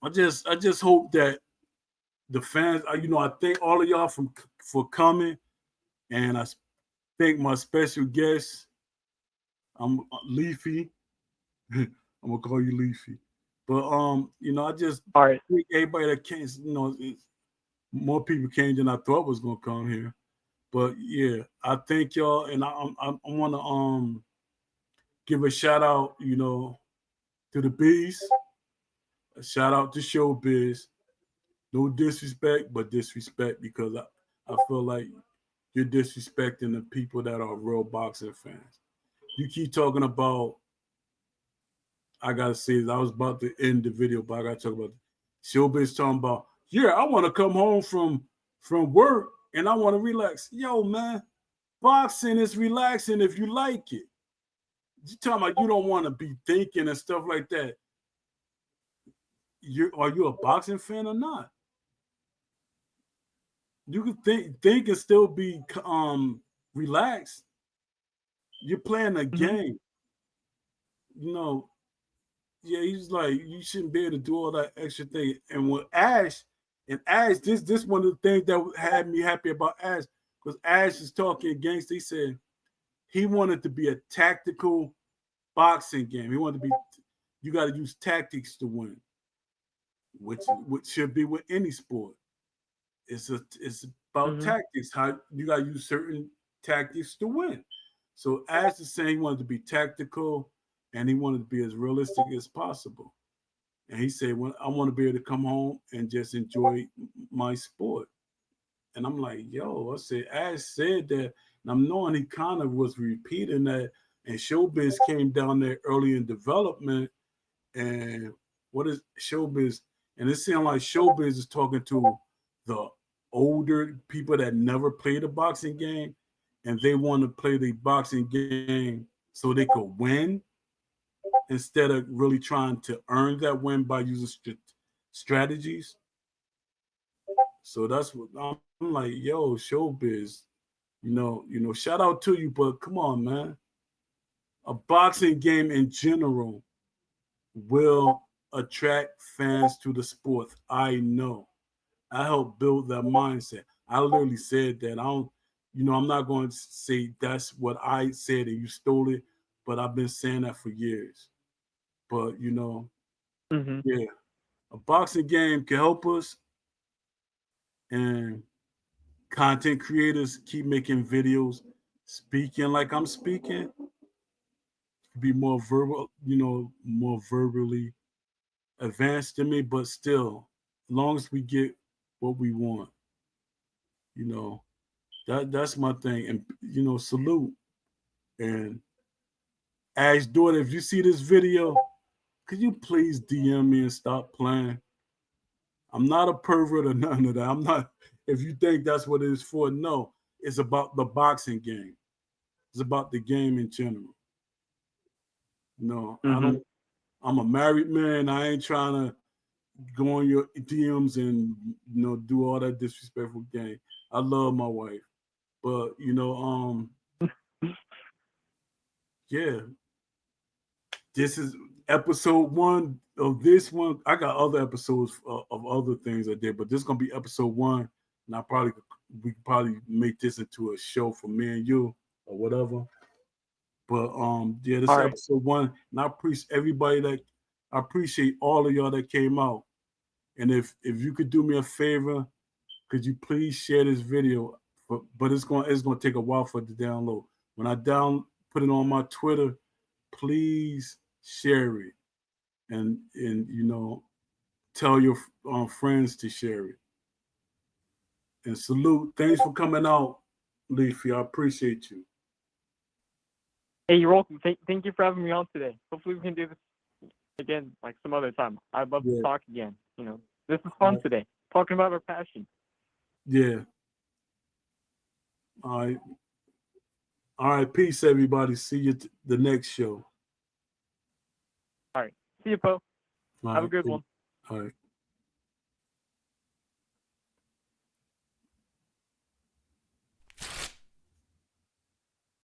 I just hope that the fans, I thank all of y'all for coming, and I thank my special guest. I'm Leafy. I'm gonna call you Leafy, but I just All right. think everybody that came, more people came than I thought was gonna come here. But yeah, I thank y'all, and I want to give a shout out, to the bees. A shout out to Showbiz. No disrespect, but disrespect because I feel like you're disrespecting the people that are real boxing fans. You keep talking about, I gotta say, I was about to end the video, but I gotta talk about Showbiz talking about, yeah, I want to come home from work and I want to relax. Yo, man, boxing is relaxing if you like it. You talking about you don't want to be thinking and stuff like that. Are you a boxing fan or not? You can think and still be relaxed. You're playing a Mhm. game. You know, yeah, he's like, you shouldn't be able to do all that extra thing. And with Ash, this one of the things that had me happy about Ash, because Ash is talking against, he said he wanted to be a tactical boxing game. He wanted to be, you got to use tactics to win, which should be with any sport. It's about Mhm. tactics. How you got to use certain tactics to win. So Ash is saying he wanted to be tactical and he wanted to be as realistic as possible. And he said, "Well, I want to be able to come home and just enjoy my sport." And I'm like, "Yo," I said, Ash said that, and I'm knowing he kind of was repeating that. And Showbiz came down there early in development. And what is Showbiz? And it seemed like Showbiz is talking to the older people that never played a boxing game, and they want to play the boxing game so they could win instead of really trying to earn that win by using strategies. So that's what I'm like. Yo, Showbiz, shout out to you, but come on, man. a boxing game in general will attract fans to the sport. I know. I helped build that mindset. I literally said that. I don't, I'm not going to say that's what I said and you stole it, but I've been saying that for years. But Mm-hmm. yeah, a boxing game can help us, and content creators keep making videos, speaking like I'm speaking, be more verbal, more verbally advanced than me, but still, as long as we get what we want, you know, that's my thing. And salute. And Ash daughter, if you see this video, could you please DM me and stop playing? I'm not a pervert or none of that. I'm not. If you think that's what it is for, no. It's about the boxing game. It's about the game in general. No, I Mm-hmm. don't. I'm a married man. I ain't trying to go on your DMs and do all that disrespectful game. I love my wife, but yeah. This is episode 1 of this one. I got other episodes of other things I did, but this is gonna be episode 1, and we could probably make this into a show for me and you or whatever. But yeah, this All is right. episode 1, and I appreciate all of y'all that came out. And if you could do me a favor, could you please share this video? But it's gonna take a while for it to download. When I put it on my Twitter, please share it and tell your friends to share it. And salute. Thanks for coming out, Leafy. I appreciate you. Hey, you're welcome. Thank you for having me on today. Hopefully we can do this again like some other time. I'd love to Yeah. talk again. This is fun today. Talking about our passion. Yeah. All right. All right. Peace, everybody. See you the next show. All right. See you, Poe. All Have a right. good one. All right.